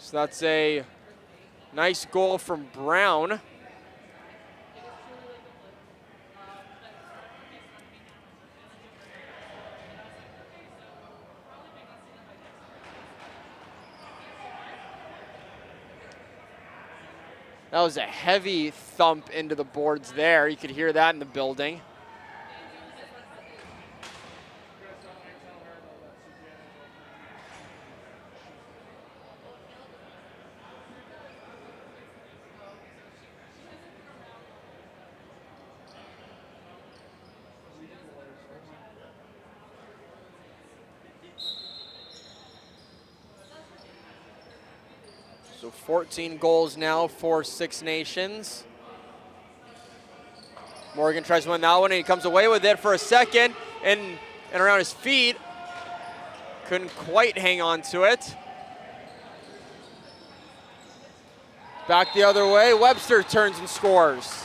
So that's a nice goal from Brown. That was a heavy thump into the boards there. You could hear that in the building. So 14 goals now for Six Nations. Morgan tries to win that one, and he comes away with it for a second, and around his feet. Couldn't quite hang on to it. Back the other way, Webster turns and scores.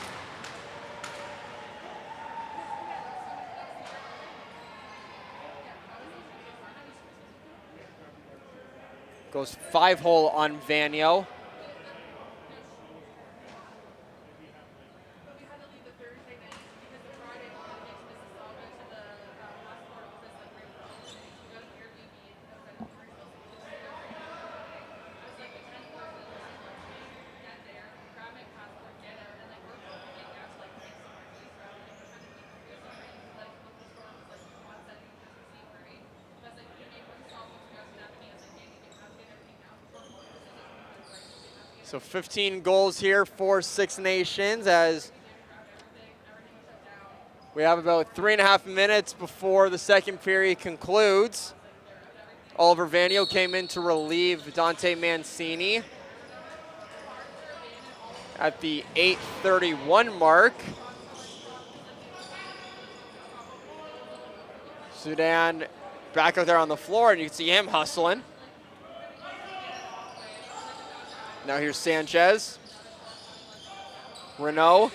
Goes 5-hole on Vanyo. So 15 goals here for Six Nations as we have about 3.5 minutes before the second period concludes. Oliver Vanio came in to relieve Dante Mancini at the 8:31 mark. Sudan back out there on the floor, and you can see him hustling. Now here's Sanchez. Renault.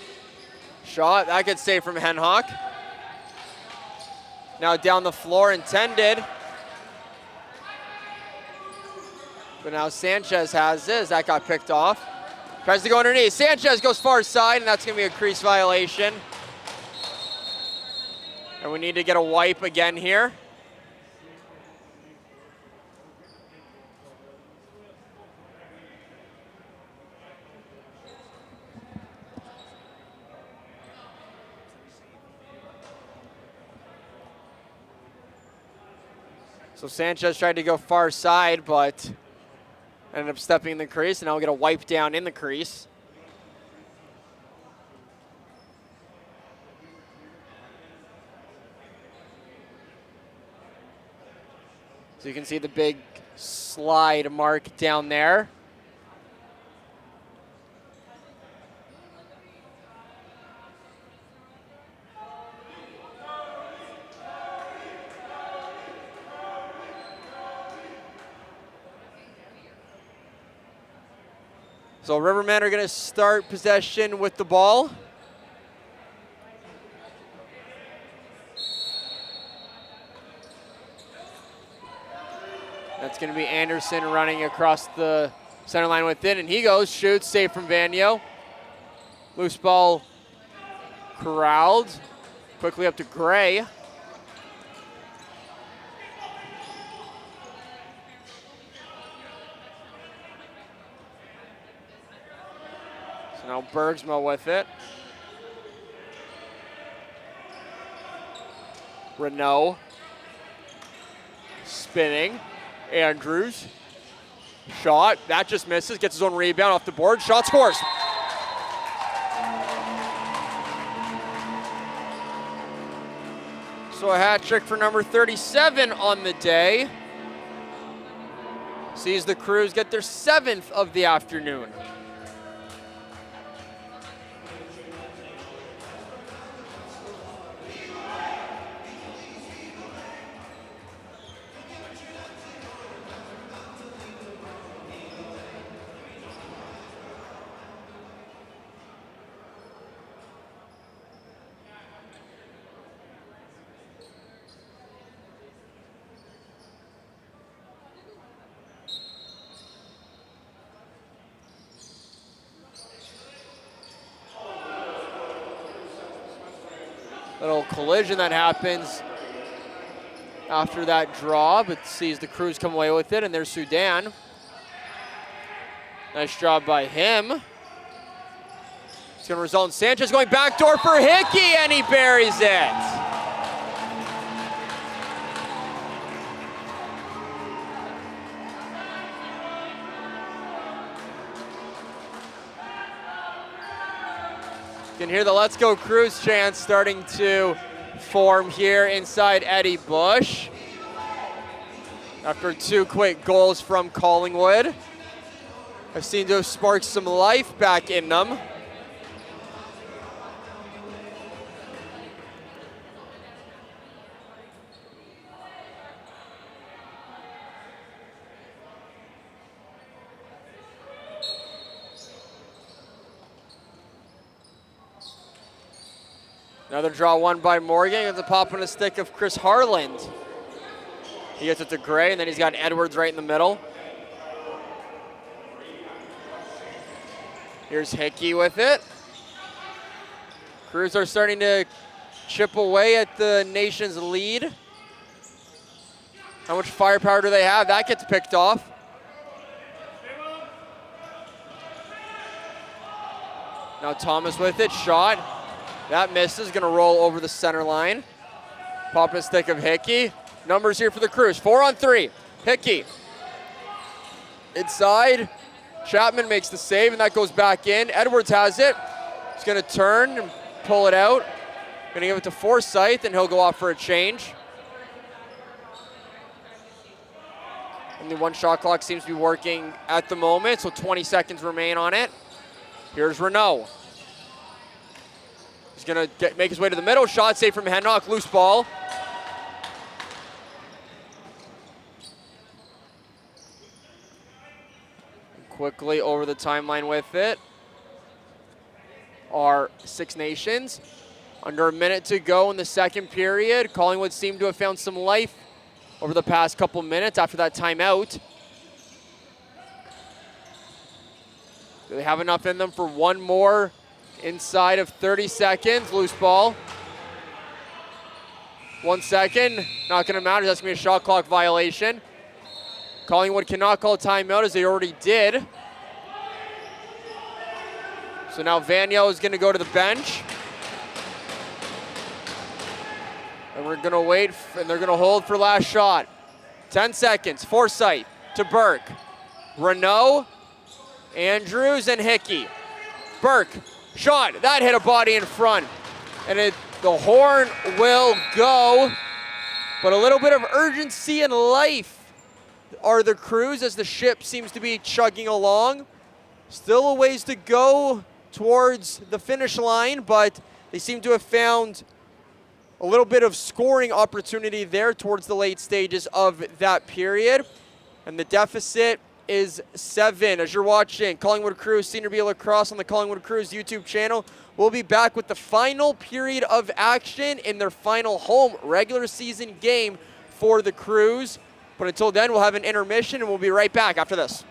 Shot, that gets saved from Henhock. Now down the floor, intended. But now Sanchez has this, that got picked off. Tries to go underneath. Sanchez goes far side, and that's gonna be a crease violation. And we need to get a wipe again here. So Sanchez tried to go far side, but ended up stepping in the crease, and now we'll get a wipe down in the crease. So you can see the big slide mark down there. So Rivermen are going to start possession with the ball. That's going to be Anderson running across the center line with it, and he goes, shoots, save from Vanio. Loose ball corralled. Quickly up to Gray. Now Bergsma with it. Renault. Spinning. Andrews. Shot. That just misses. Gets his own rebound off the board. Shot scores. So a hat trick for number 37 on the day. Sees the Crews get their 7th of the afternoon. Little collision that happens after that draw, but sees the Crews come away with it, and there's Sudan. Nice job by him. It's gonna result in Sanchez going backdoor for Hickey, and he buries it. You can hear the Let's Go Crews chant starting to form here inside Eddie Bush. After 2 quick goals from Collingwood. I've seen those spark some life back in them. Another draw won by Morgan. Gets a pop on a stick of Chris Harland. He gets it to Gray, and then he's got Edwards right in the middle. Here's Hickey with it. Crews are starting to chip away at the nation's lead. How much firepower do they have? That gets picked off. Now Thomas with it, shot. That misses, gonna roll over the center line. Pop and stick of Hickey. Numbers here for the Crews, 4 on 3. Hickey. Inside, Chapman makes the save, and that goes back in. Edwards has it. He's going to turn and pull it out. Going to give it to Forsyth, and he'll go off for a change. Only one shot clock seems to be working at the moment, so 20 seconds remain on it. Here's Renault. He's going to make his way to the middle. Shot saved from Hennock. Loose ball. Quickly over the timeline with it are Six Nations. Under a minute to go in the second period. Collingwood seemed to have found some life over the past couple minutes after that timeout. Do they have enough in them for one more inside of 30 seconds? Loose ball. 1 second, not gonna matter, that's gonna be a shot clock violation. Collingwood cannot call a timeout as they already did. So now Vaniel is gonna go to the bench. And we're gonna wait, and they're gonna hold for last shot. 10 seconds, Forsyth to Burke. Renault, Andrews, and Hickey. Burke, shot, that hit a body in front. And the horn will go, but a little bit of urgency and life are the Crews as the ship seems to be chugging along. Still a ways to go towards the finish line, but they seem to have found a little bit of scoring opportunity there towards the late stages of that period. And the deficit is 7. As you're watching Collingwood Crews Senior B Lacrosse on the Collingwood Crews YouTube channel, we'll be back with the final period of action in their final home regular season game for the Crews. But until then, we'll have an intermission, and we'll be right back after this.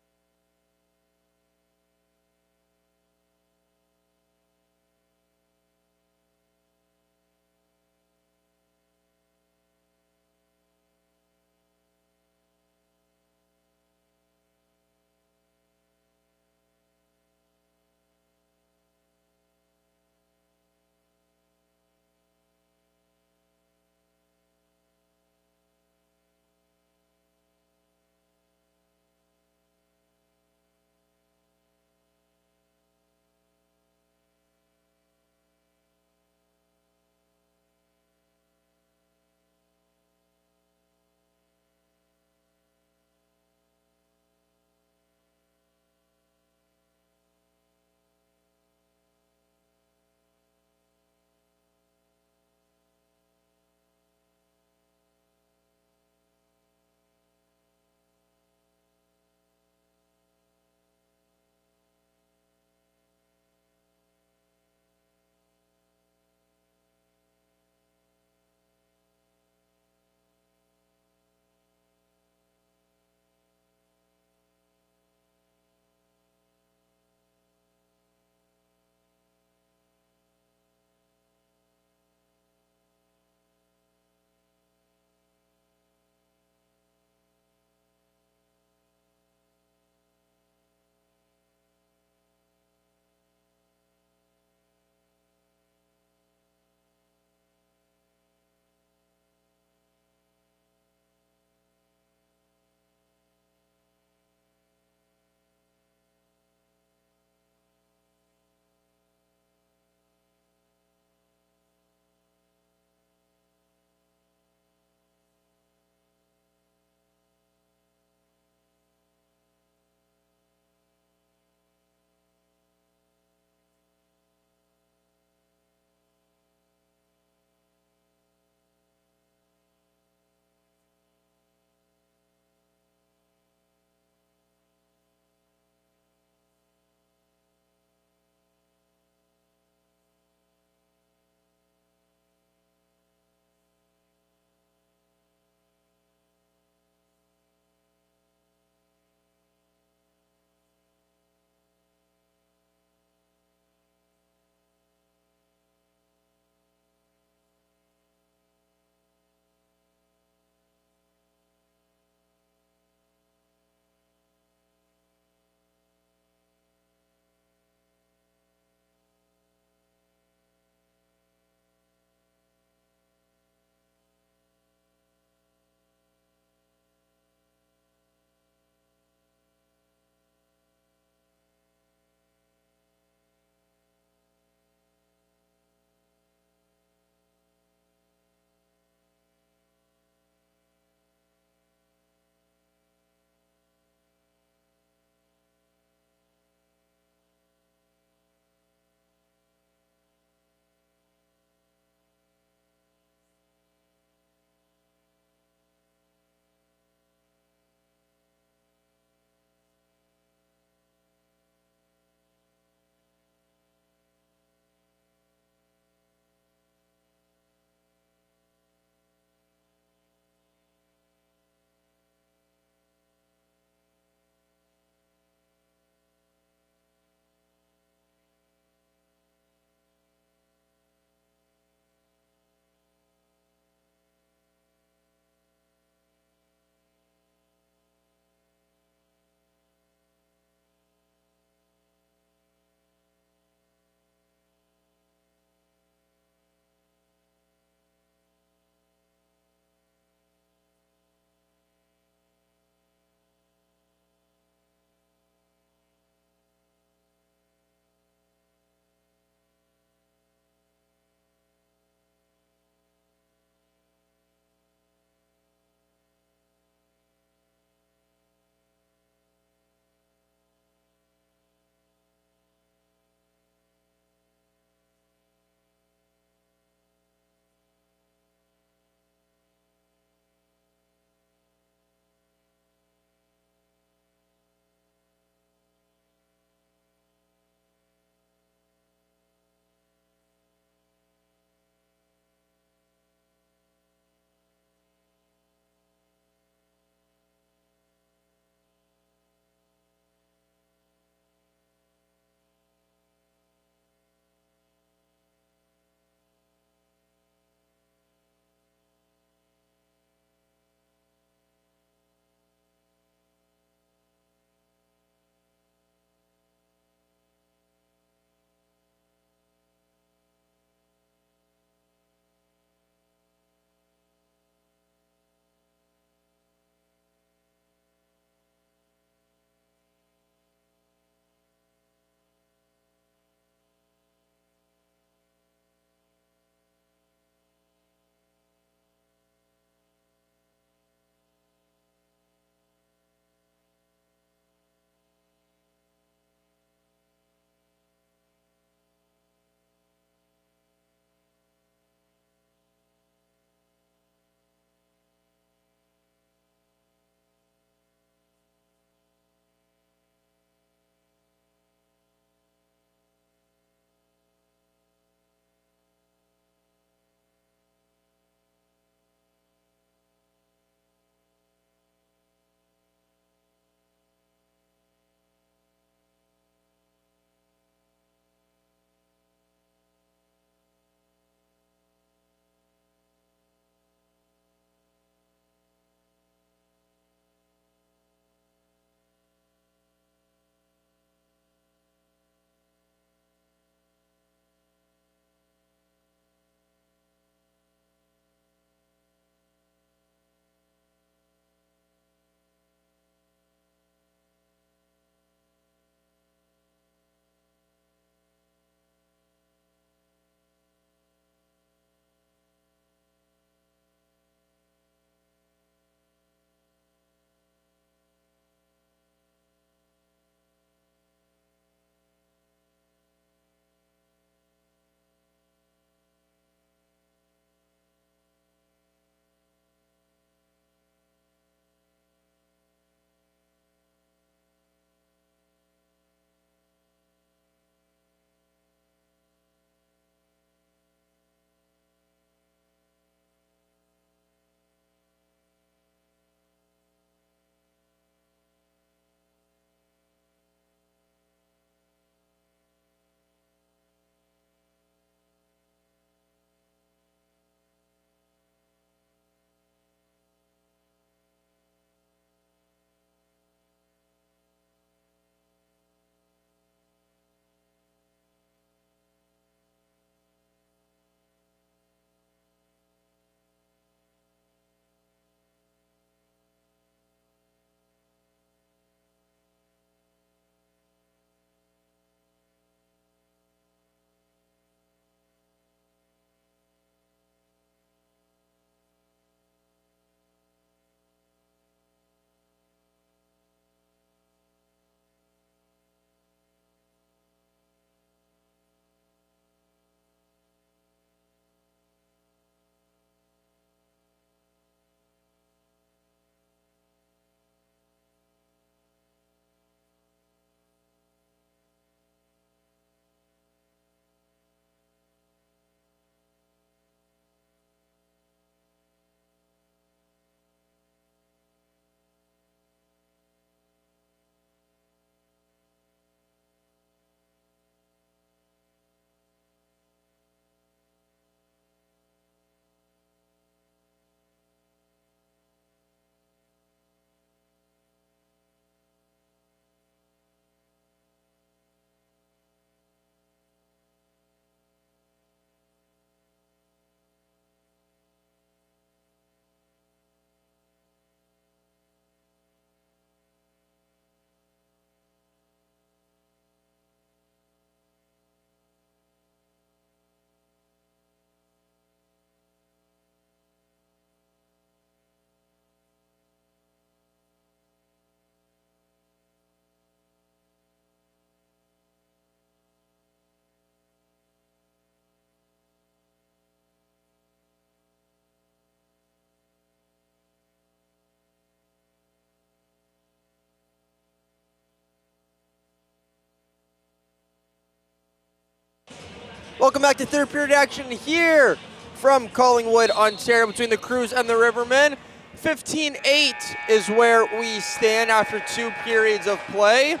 Welcome back to third period action here from Collingwood, Ontario, between the Crews and the Rivermen. 15-8 is where we stand after 2 periods of play.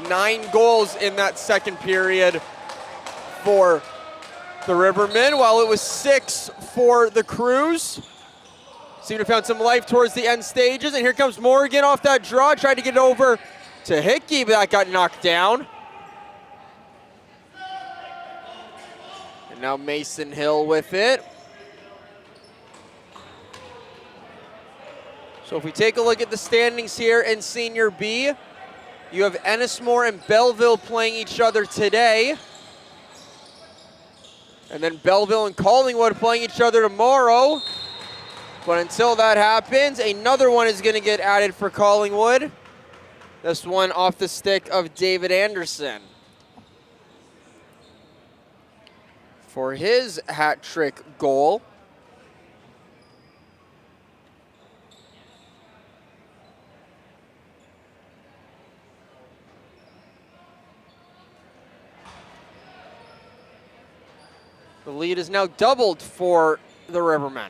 9 goals in that second period for the Rivermen, while it was 6 for the Crews. Seem to have found some life towards the end stages, and here comes Morgan off that draw, tried to get it over to Hickey, but that got knocked down. And now Mason Hill with it. So if we take a look at the standings here in Senior B, you have Ennismore and Belleville playing each other today. And then Belleville and Collingwood playing each other tomorrow. But until that happens, another one is going to get added for Collingwood. This one off the stick of David Anderson for his hat trick goal. The lead is now doubled for the Rivermen.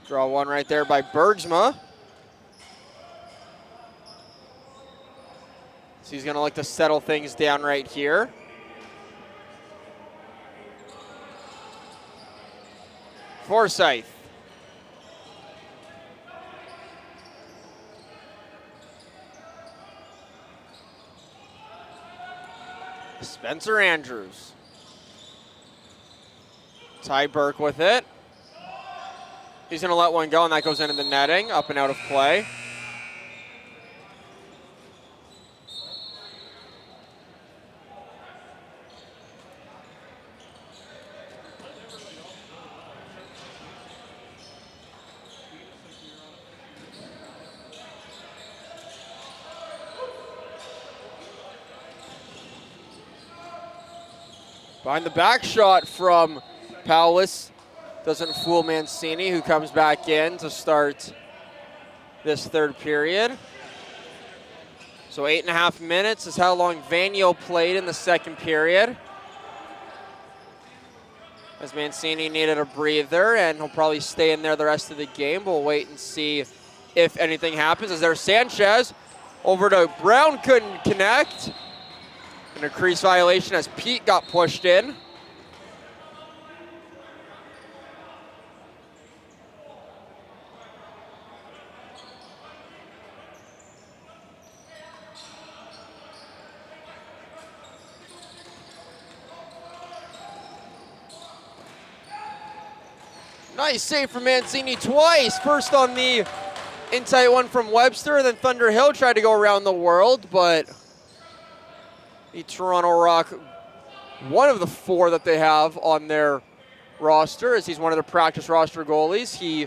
Draw one right there by Bergsma. So he's gonna like to settle things down right here. Forsyth. Spencer Andrews. Ty Burke with it. He's going to let one go, and that goes into the netting, up and out of play. Behind the back shot from Powless. Doesn't fool Mancini, who comes back in to start this third period. So 8.5 minutes is how long Vanyo played in the second period, as Mancini needed a breather, and he'll probably stay in there the rest of the game. We'll wait and see if anything happens. As there's Sanchez over to Brown, couldn't connect. And a crease violation as Pete got pushed in. Nice save from Mancini twice. First on the in-tight one from Webster, and then Thunderhill tried to go around the world, but the Toronto Rock, one of the 4 that they have on their roster, as he's one of their practice roster goalies, he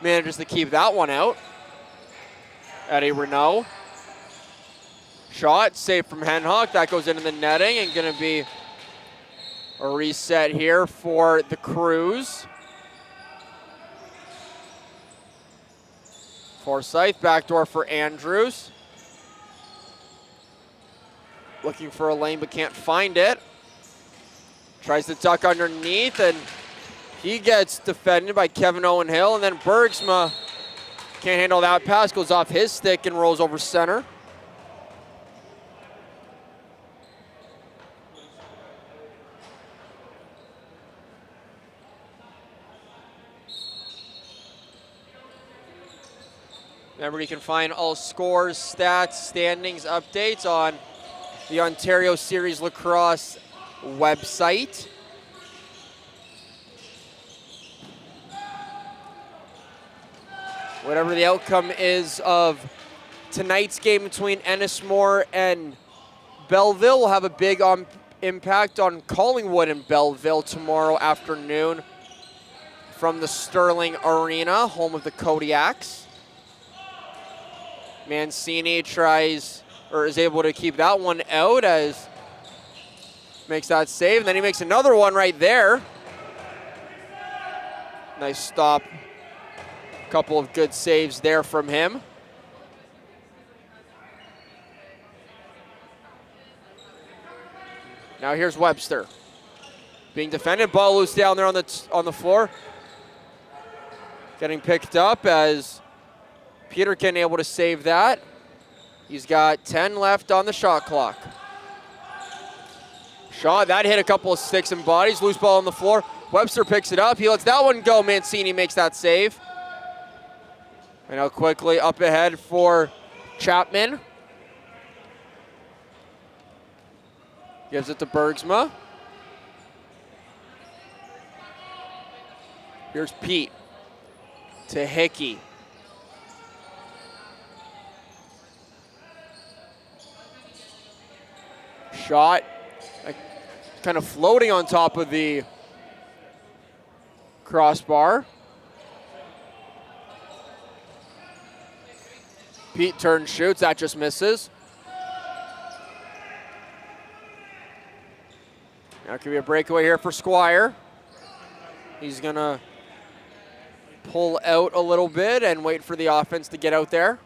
manages to keep that one out. Eddie Renault. Shot, save from Henhock. That goes into the netting, and going to be a reset here for the Crews. Forsyth, backdoor for Andrews. Looking for a lane but can't find it. Tries to duck underneath, and he gets defended by Kevin Owen Hill, and then Bergsma can't handle that pass, goes off his stick and rolls over center. Remember, you can find all scores, stats, standings, updates on the Ontario Series Lacrosse website. Whatever the outcome is of tonight's game between Ennismore and Belleville will have a big impact on Collingwood and Belleville tomorrow afternoon from the Sterling Arena, home of the Kodiaks. Mancini tries, or is able to keep that one out as makes that save. And then he makes another one right there. Nice stop. Couple of good saves there from him. Now here's Webster. Being defended, ball loose down there on the floor. Getting picked up as Peterkin able to save that. He's got 10 left on the shot clock. Shot, that hit a couple of sticks and bodies. Loose ball on the floor. Webster picks it up. He lets that one go. Mancini makes that save. And now quickly up ahead for Chapman. Gives it to Bergsma. Here's Pete to Hickey. Shot, kind of floating on top of the crossbar. Pete turns, shoots, that just misses. Now could be a breakaway here for Squire. He's gonna pull out a little bit and wait for the offense to get out there.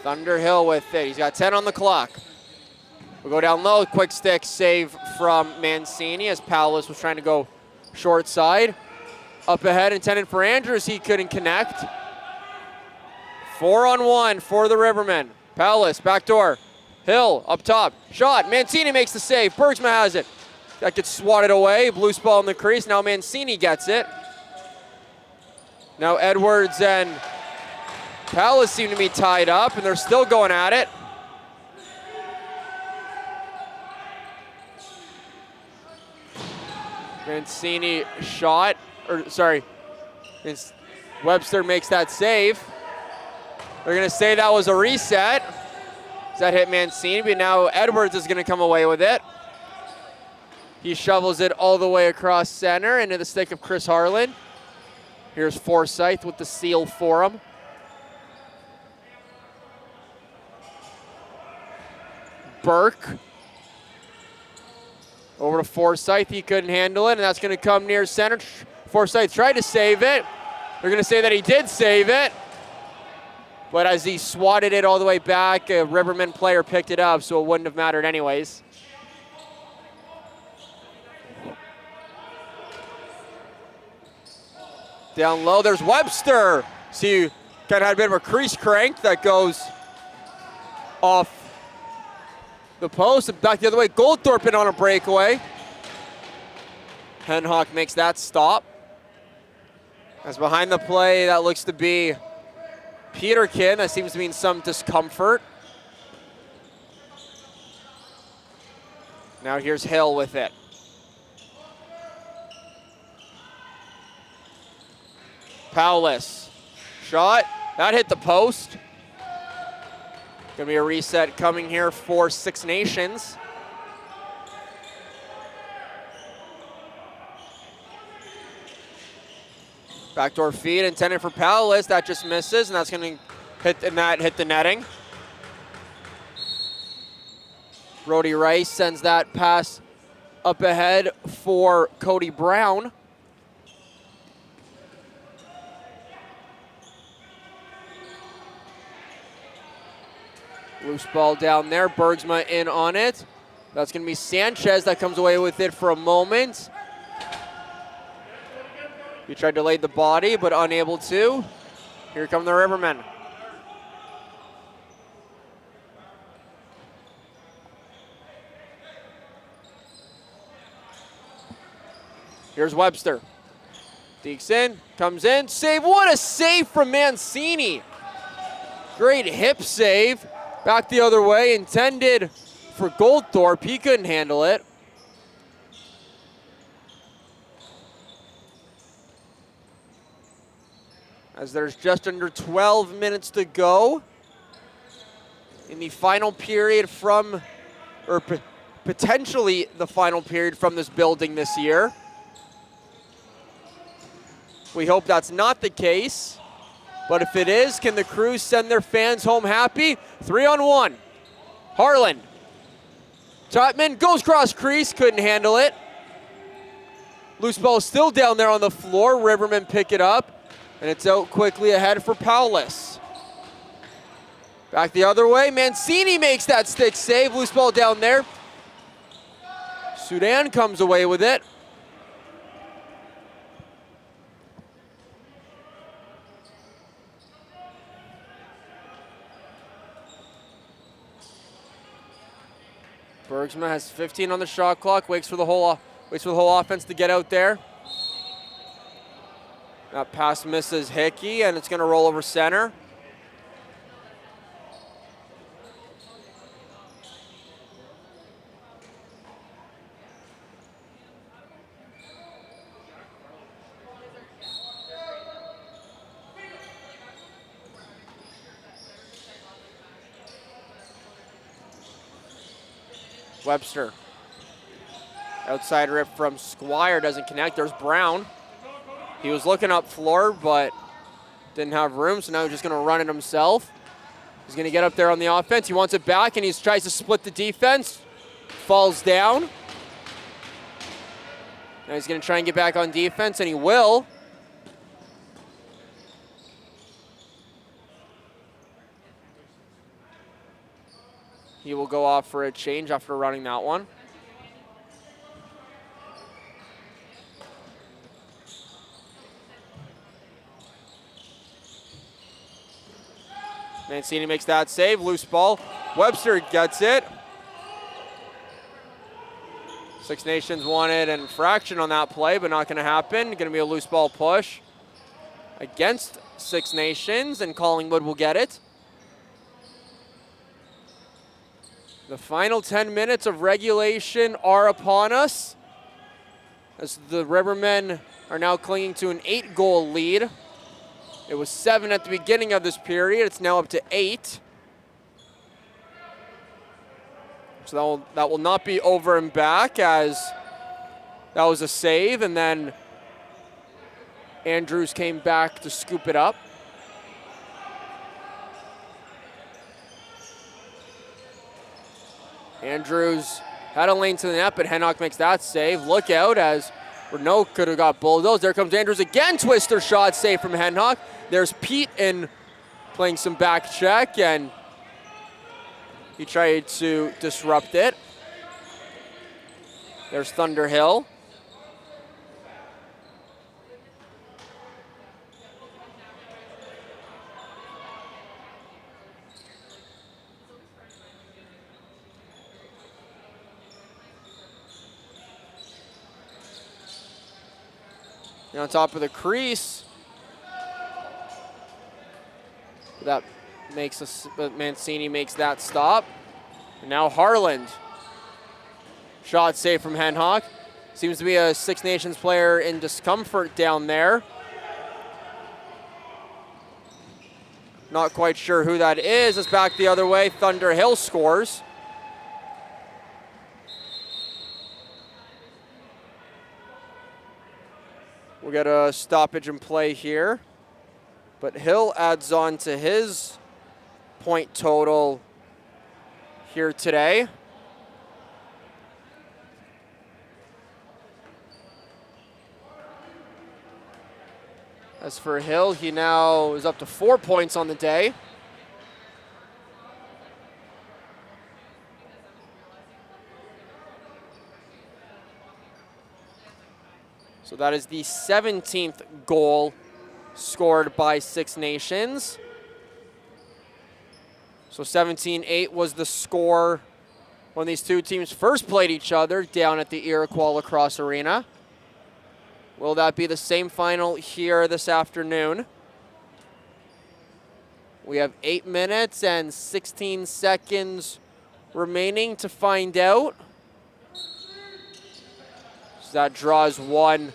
Thunderhill with it. He's got 10 on the clock. We'll go down low. Quick stick save from Mancini as Paulus was trying to go short side. Up ahead, intended for Andrews. He couldn't connect. 4-on-1 for the Rivermen. Paulus, backdoor. Hill, up top. Shot. Mancini makes the save. Bergsma has it. That gets swatted away. Loose ball in the crease. Now Mancini gets it. Now Edwards and Paulus seem to be tied up, and they're still going at it. Mancini shot, or sorry, Webster makes that save. They're gonna say that was a reset. That hit Mancini, but now Edwards is gonna come away with it. He shovels it all the way across center into the stick of Chris Harlan. Here's Forsyth with the seal for him. Burke. Over to Forsyth, he couldn't handle it, and that's gonna come near center. Forsyth tried to save it. They're gonna say that he did save it, but as he swatted it all the way back, a Rivermen player picked it up, so it wouldn't have mattered anyways. Down low, there's Webster. See, kind of had a bit of a crease crank that goes off the post and back the other way. Goldthorpe in on a breakaway. Henhock makes that stop. As behind the play, that looks to be Peterkin. That seems to be in some discomfort. Now here's Hill with it. Paulus. Shot. That hit the post. Gonna be a reset coming here for Six Nations. Backdoor feed intended for Paulus. That just misses, and that's gonna hit the netting. Brody Rice sends that pass up ahead for Cody Brown. Loose ball down there, Bergsma in on it. That's gonna be Sanchez that comes away with it for a moment. He tried to lay the body, but unable to. Here come the Rivermen. Here's Webster. Deeks in, comes in, save. What a save from Mancini. Great hip save. Back the other way, intended for Goldthorpe. He couldn't handle it. As there's just under 12 minutes to go in the final period from, or potentially the final period from this building this year. We hope that's not the case, but if it is, can the Crews send their fans home happy? 3-on-1. Harlan. Totman goes cross crease, couldn't handle it. Loose ball still down there on the floor. Rivermen pick it up, and it's out quickly ahead for Paulus. Back the other way, Mancini makes that stick save. Loose ball down there. Sudan comes away with it. Bergsma has 15 on the shot clock, waits for the whole offense to get out there. That pass misses Hickey, and it's going to roll over center. Webster. Outside rip from Squire, doesn't connect. There's Brown. He was looking up floor, but didn't have room, so now he's just going to run it himself. He's going to get up there on the offense. He wants it back, and he tries to split the defense. Falls down. Now he's going to try and get back on defense, and he will. He will go off for a change after running that one. Mancini makes that save, loose ball. Webster gets it. Six Nations wanted an infraction on that play, but not gonna happen. Gonna be a loose ball push against Six Nations, and Collingwood will get it. The final 10 minutes of regulation are upon us, as the Rivermen are now clinging to an 8-goal lead. It was 7 at the beginning of this period. It's now up to 8. So that will not be over and back, as that was a save, and then Andrews came back to scoop it up. Andrews had a lane to the net, but Hennock makes that save. Look out, as Renault could have got bulldozed. There comes Andrews again. Twister shot save from Hennock. There's Pete in playing some back check, and he tried to disrupt it. There's Thunderhill. On top of the crease. That makes us, Mancini makes that stop. And now Harland. Shot save from Henhock. Seems to be a Six Nations player in discomfort down there. Not quite sure who that is. It's back the other way. Thunderhill scores. We'll get a stoppage in play here. But Hill adds on to his point total here today. As for Hill, he now is up to 4 points on the day. So that is the 17th goal scored by Six Nations. So 17-8 was the score when these two teams first played each other down at the Iroquois Lacrosse Arena. Will that be the same final here this afternoon? We have 8 minutes and 16 seconds remaining to find out. So that draws one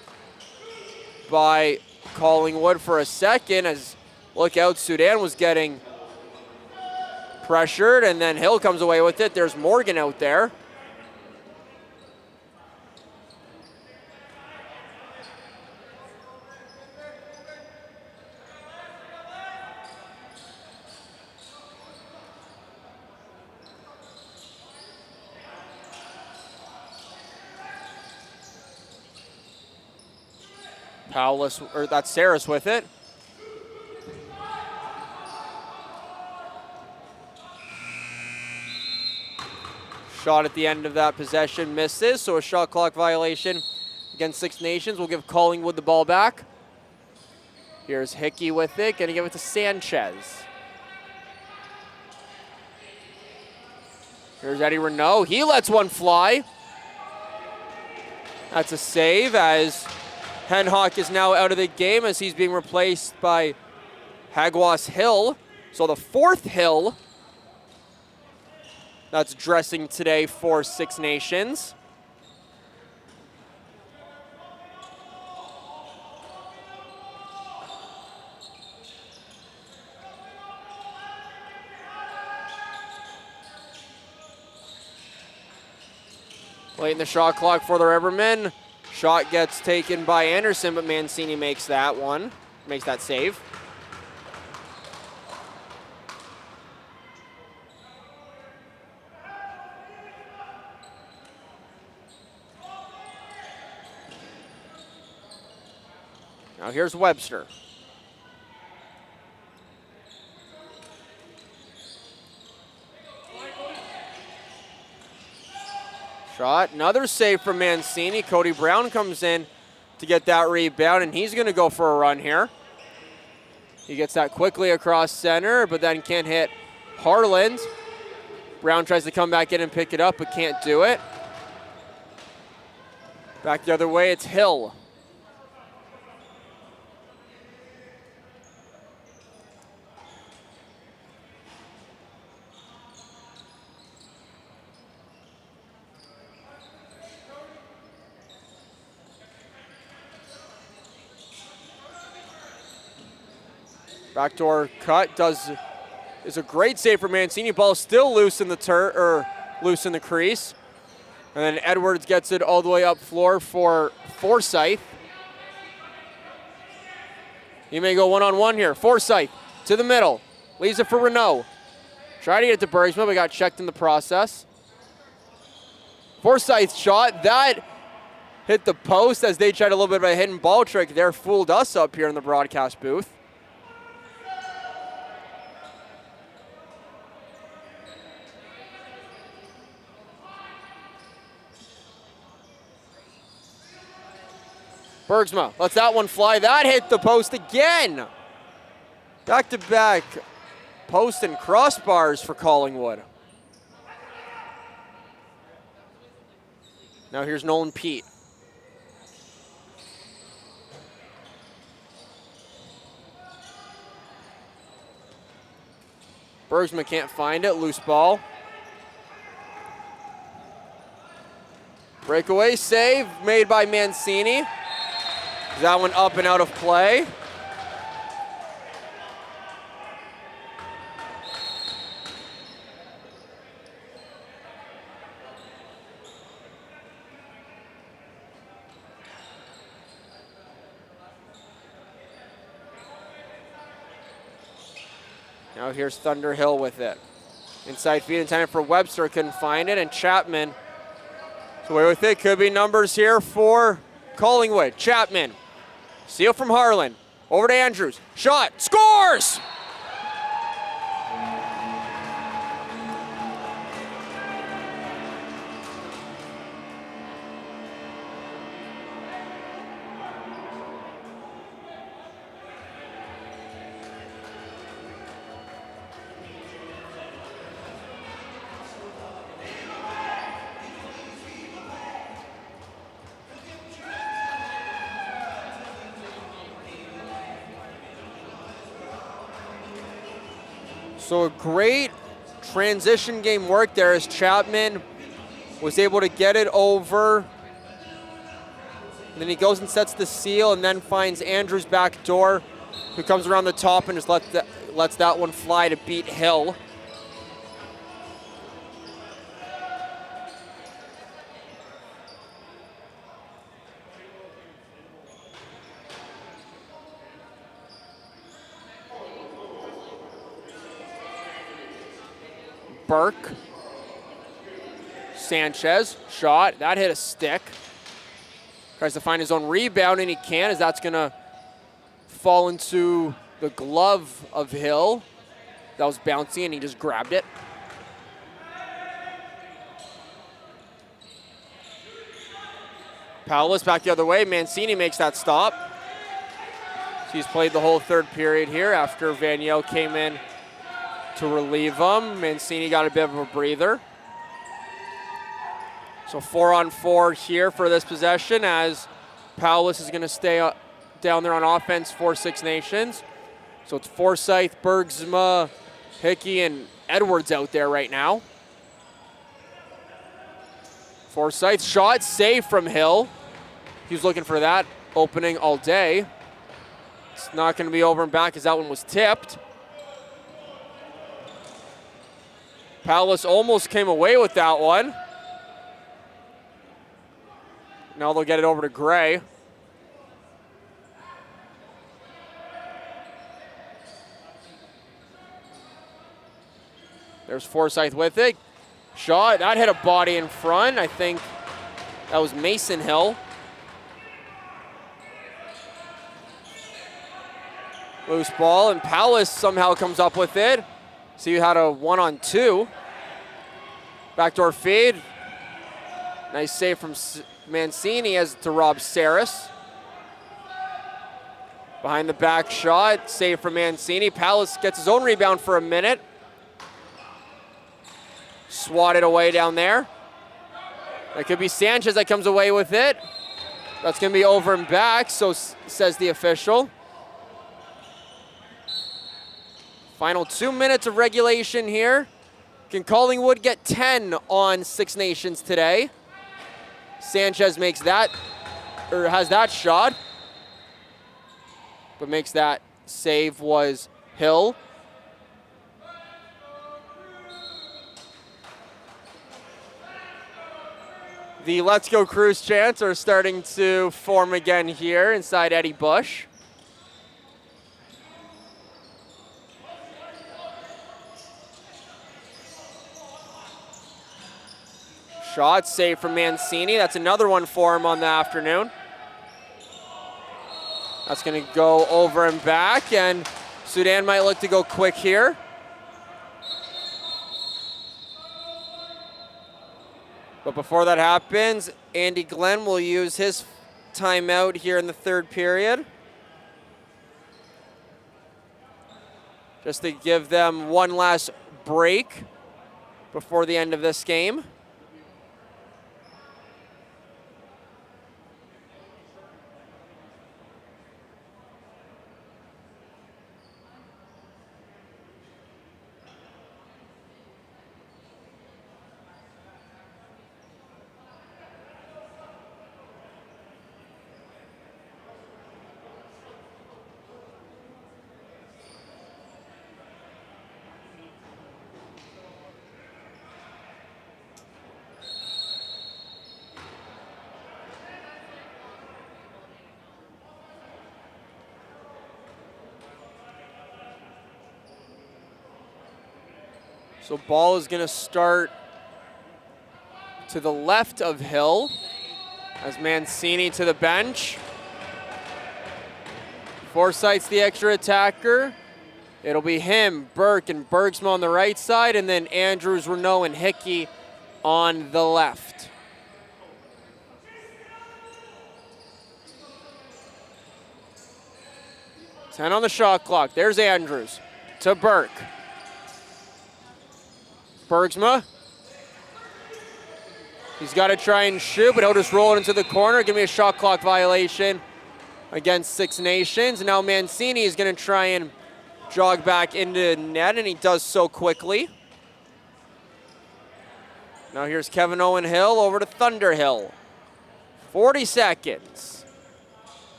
by Collingwood for a second, as look out, Sudan was getting pressured, and then Hill comes away with it. There's Morgan out there. Powless, or that's Saris with it. Shot at the end of that possession misses, so a shot clock violation against Six Nations will give Collingwood the ball back. Here's Hickey with it, gonna give it to Sanchez. Here's Eddie Renault, he lets one fly. That's a save as Henhock is now out of the game as he's being replaced by Hagwas Hill. So the fourth Hill that's dressing today for Six Nations. Late in the shot clock for the Rivermen. Shot gets taken by Anderson, but Mancini makes that one, makes that save. Now here's Webster. Shot, another save from Mancini. Cody Brown comes in to get that rebound, and he's going to go for a run here. He gets that quickly across center, but then can't hit Harland. Brown tries to come back in and pick it up, but can't do it. Back the other way, it's Hill. Backdoor cut is a great save for Mancini. Ball still loose in the loose in the crease. And then Edwards gets it all the way up floor for Forsyth. He may go one-on-one here. Forsyth to the middle. Leaves it for Renault. Tried to get it to Bergsma, but got checked in the process. Forsyth's shot, that hit the post as they tried a little bit of a hidden ball trick there. Fooled us up here in the broadcast booth. Bergsma lets that one fly. That hit the post again. Back-to-back post and crossbars for Collingwood. Now here's Nolan Pete. Bergsma can't find it, loose ball. Breakaway save made by Mancini. That one up and out of play. Now here's Thunderhill with it. Inside feed intended for Webster, couldn't find it, and Chapman is away with it. Could be numbers here for Collingwood. Chapman. Steal from Harlan. Over to Andrews. Shot. Scores! So a great transition game work there as Chapman was able to get it over. And then he goes and sets the seal and then finds Andrews back door, who comes around the top and just lets that one fly to beat Hill. Burke. Sanchez, shot, that hit a stick. Tries to find his own rebound, and he can, as that's going to fall into the glove of Hill. That was bouncy, and he just grabbed it. Paulus back the other way. Mancini makes that stop. So he's played the whole third period here after Vaniel came in to relieve him. Mancini got a bit of a breather. So 4-on-4 here for this possession, as Paulus is going to stay down there on offense for Six Nations. So it's Forsyth, Bergsma, Hickey, and Edwards out there right now. Forsyth shot, save from Hill. He was looking for that opening all day. It's not going to be over and back, as that one was tipped. Paulus almost came away with that one. Now they'll get it over to Gray. There's Forsyth with it. Shot, that hit a body in front. I think that was Mason Hill. Loose ball, and Paulus somehow comes up with it. So you had a 1-on-2. Backdoor feed. Nice save from Mancini as to Rob Saris. Behind the back shot, save from Mancini. Paulus gets his own rebound for a minute. Swatted away down there. That could be Sanchez that comes away with it. That's going to be over and back, so says the official. Final 2 minutes of regulation here. Can Collingwood get 10 on Six Nations today? Sanchez makes that, or has that shot, but makes that save was Hill. The Let's Go Cruise chants are starting to form again here inside Eddie Bush. Shot saved from Mancini. That's another one for him on the afternoon. That's going to go over and back, and Sudan might look to go quick here. But before that happens, Andy Glenn will use his timeout here in the third period, just to give them one last break before the end of this game. So ball is going to start to the left of Hill as Mancini to the bench. Forsyth's the extra attacker. It'll be him, Burke, and Bergsma on the right side, and then Andrews, Renault, and Hickey on the left. Ten on the shot clock. There's Andrews to Burke. Bergsma. He's got to try and shoot, but he'll just roll it into the corner. Give me a shot clock violation against Six Nations. Now Mancini is going to try and jog back into net, and he does so quickly. Now here's Kevin Owen Hill over to Thunderhill. 40 seconds.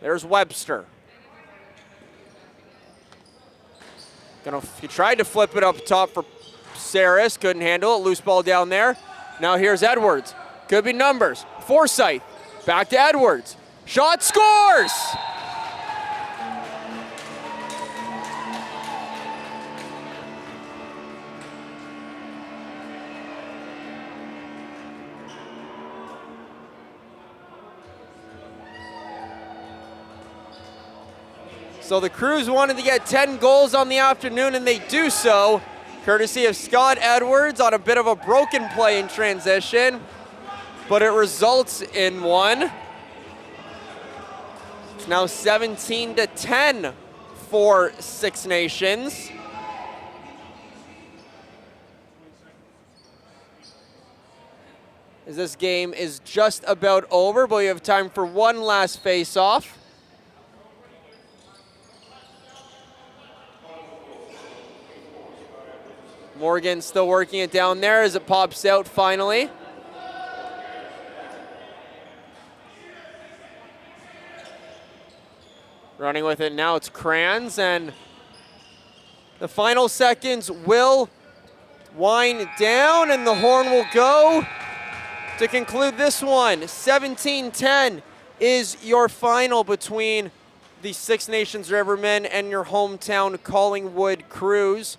There's Webster. He tried to flip it up top for Saris, couldn't handle it. Loose ball down there. Now here's Edwards. Could be numbers. Forsyth. Back to Edwards. Shot, scores! So the Crews wanted to get 10 goals on the afternoon, and they do so, courtesy of Scott Edwards on a bit of a broken play in transition, but it results in one. It's now 17-10 for Six Nations. As this game is just about over, but we have time for one last face-off. Morgan still working it down there as it pops out finally. Running with it now, it's Kranz, and the final seconds will wind down, and the horn will go to conclude this one. 17-10 is your final between the Six Nations Rivermen and your hometown Collingwood Crews.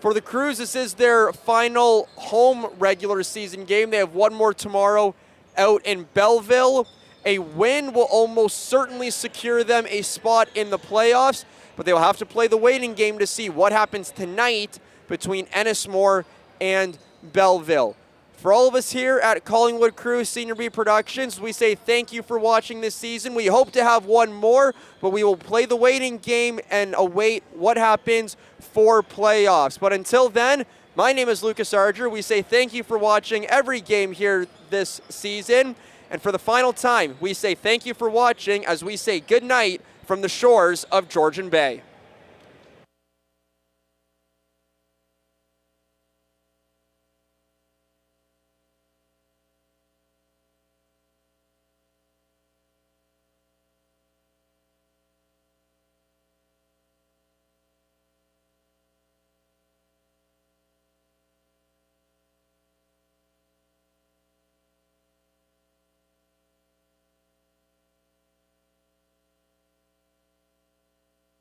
For the Crews, this is their final home regular season game. They have one more tomorrow out in Belleville. A win will almost certainly secure them a spot in the playoffs, but they will have to play the waiting game to see what happens tonight between Ennismore and Belleville. For all of us here at Collingwood Crews Senior B Productions, we say thank you for watching this season. We hope to have one more, but we will play the waiting game and await what happens for playoffs. But until then, my name is Lucas Arger. We say thank you for watching every game here this season. And for the final time, we say thank you for watching as we say good night from the shores of Georgian Bay.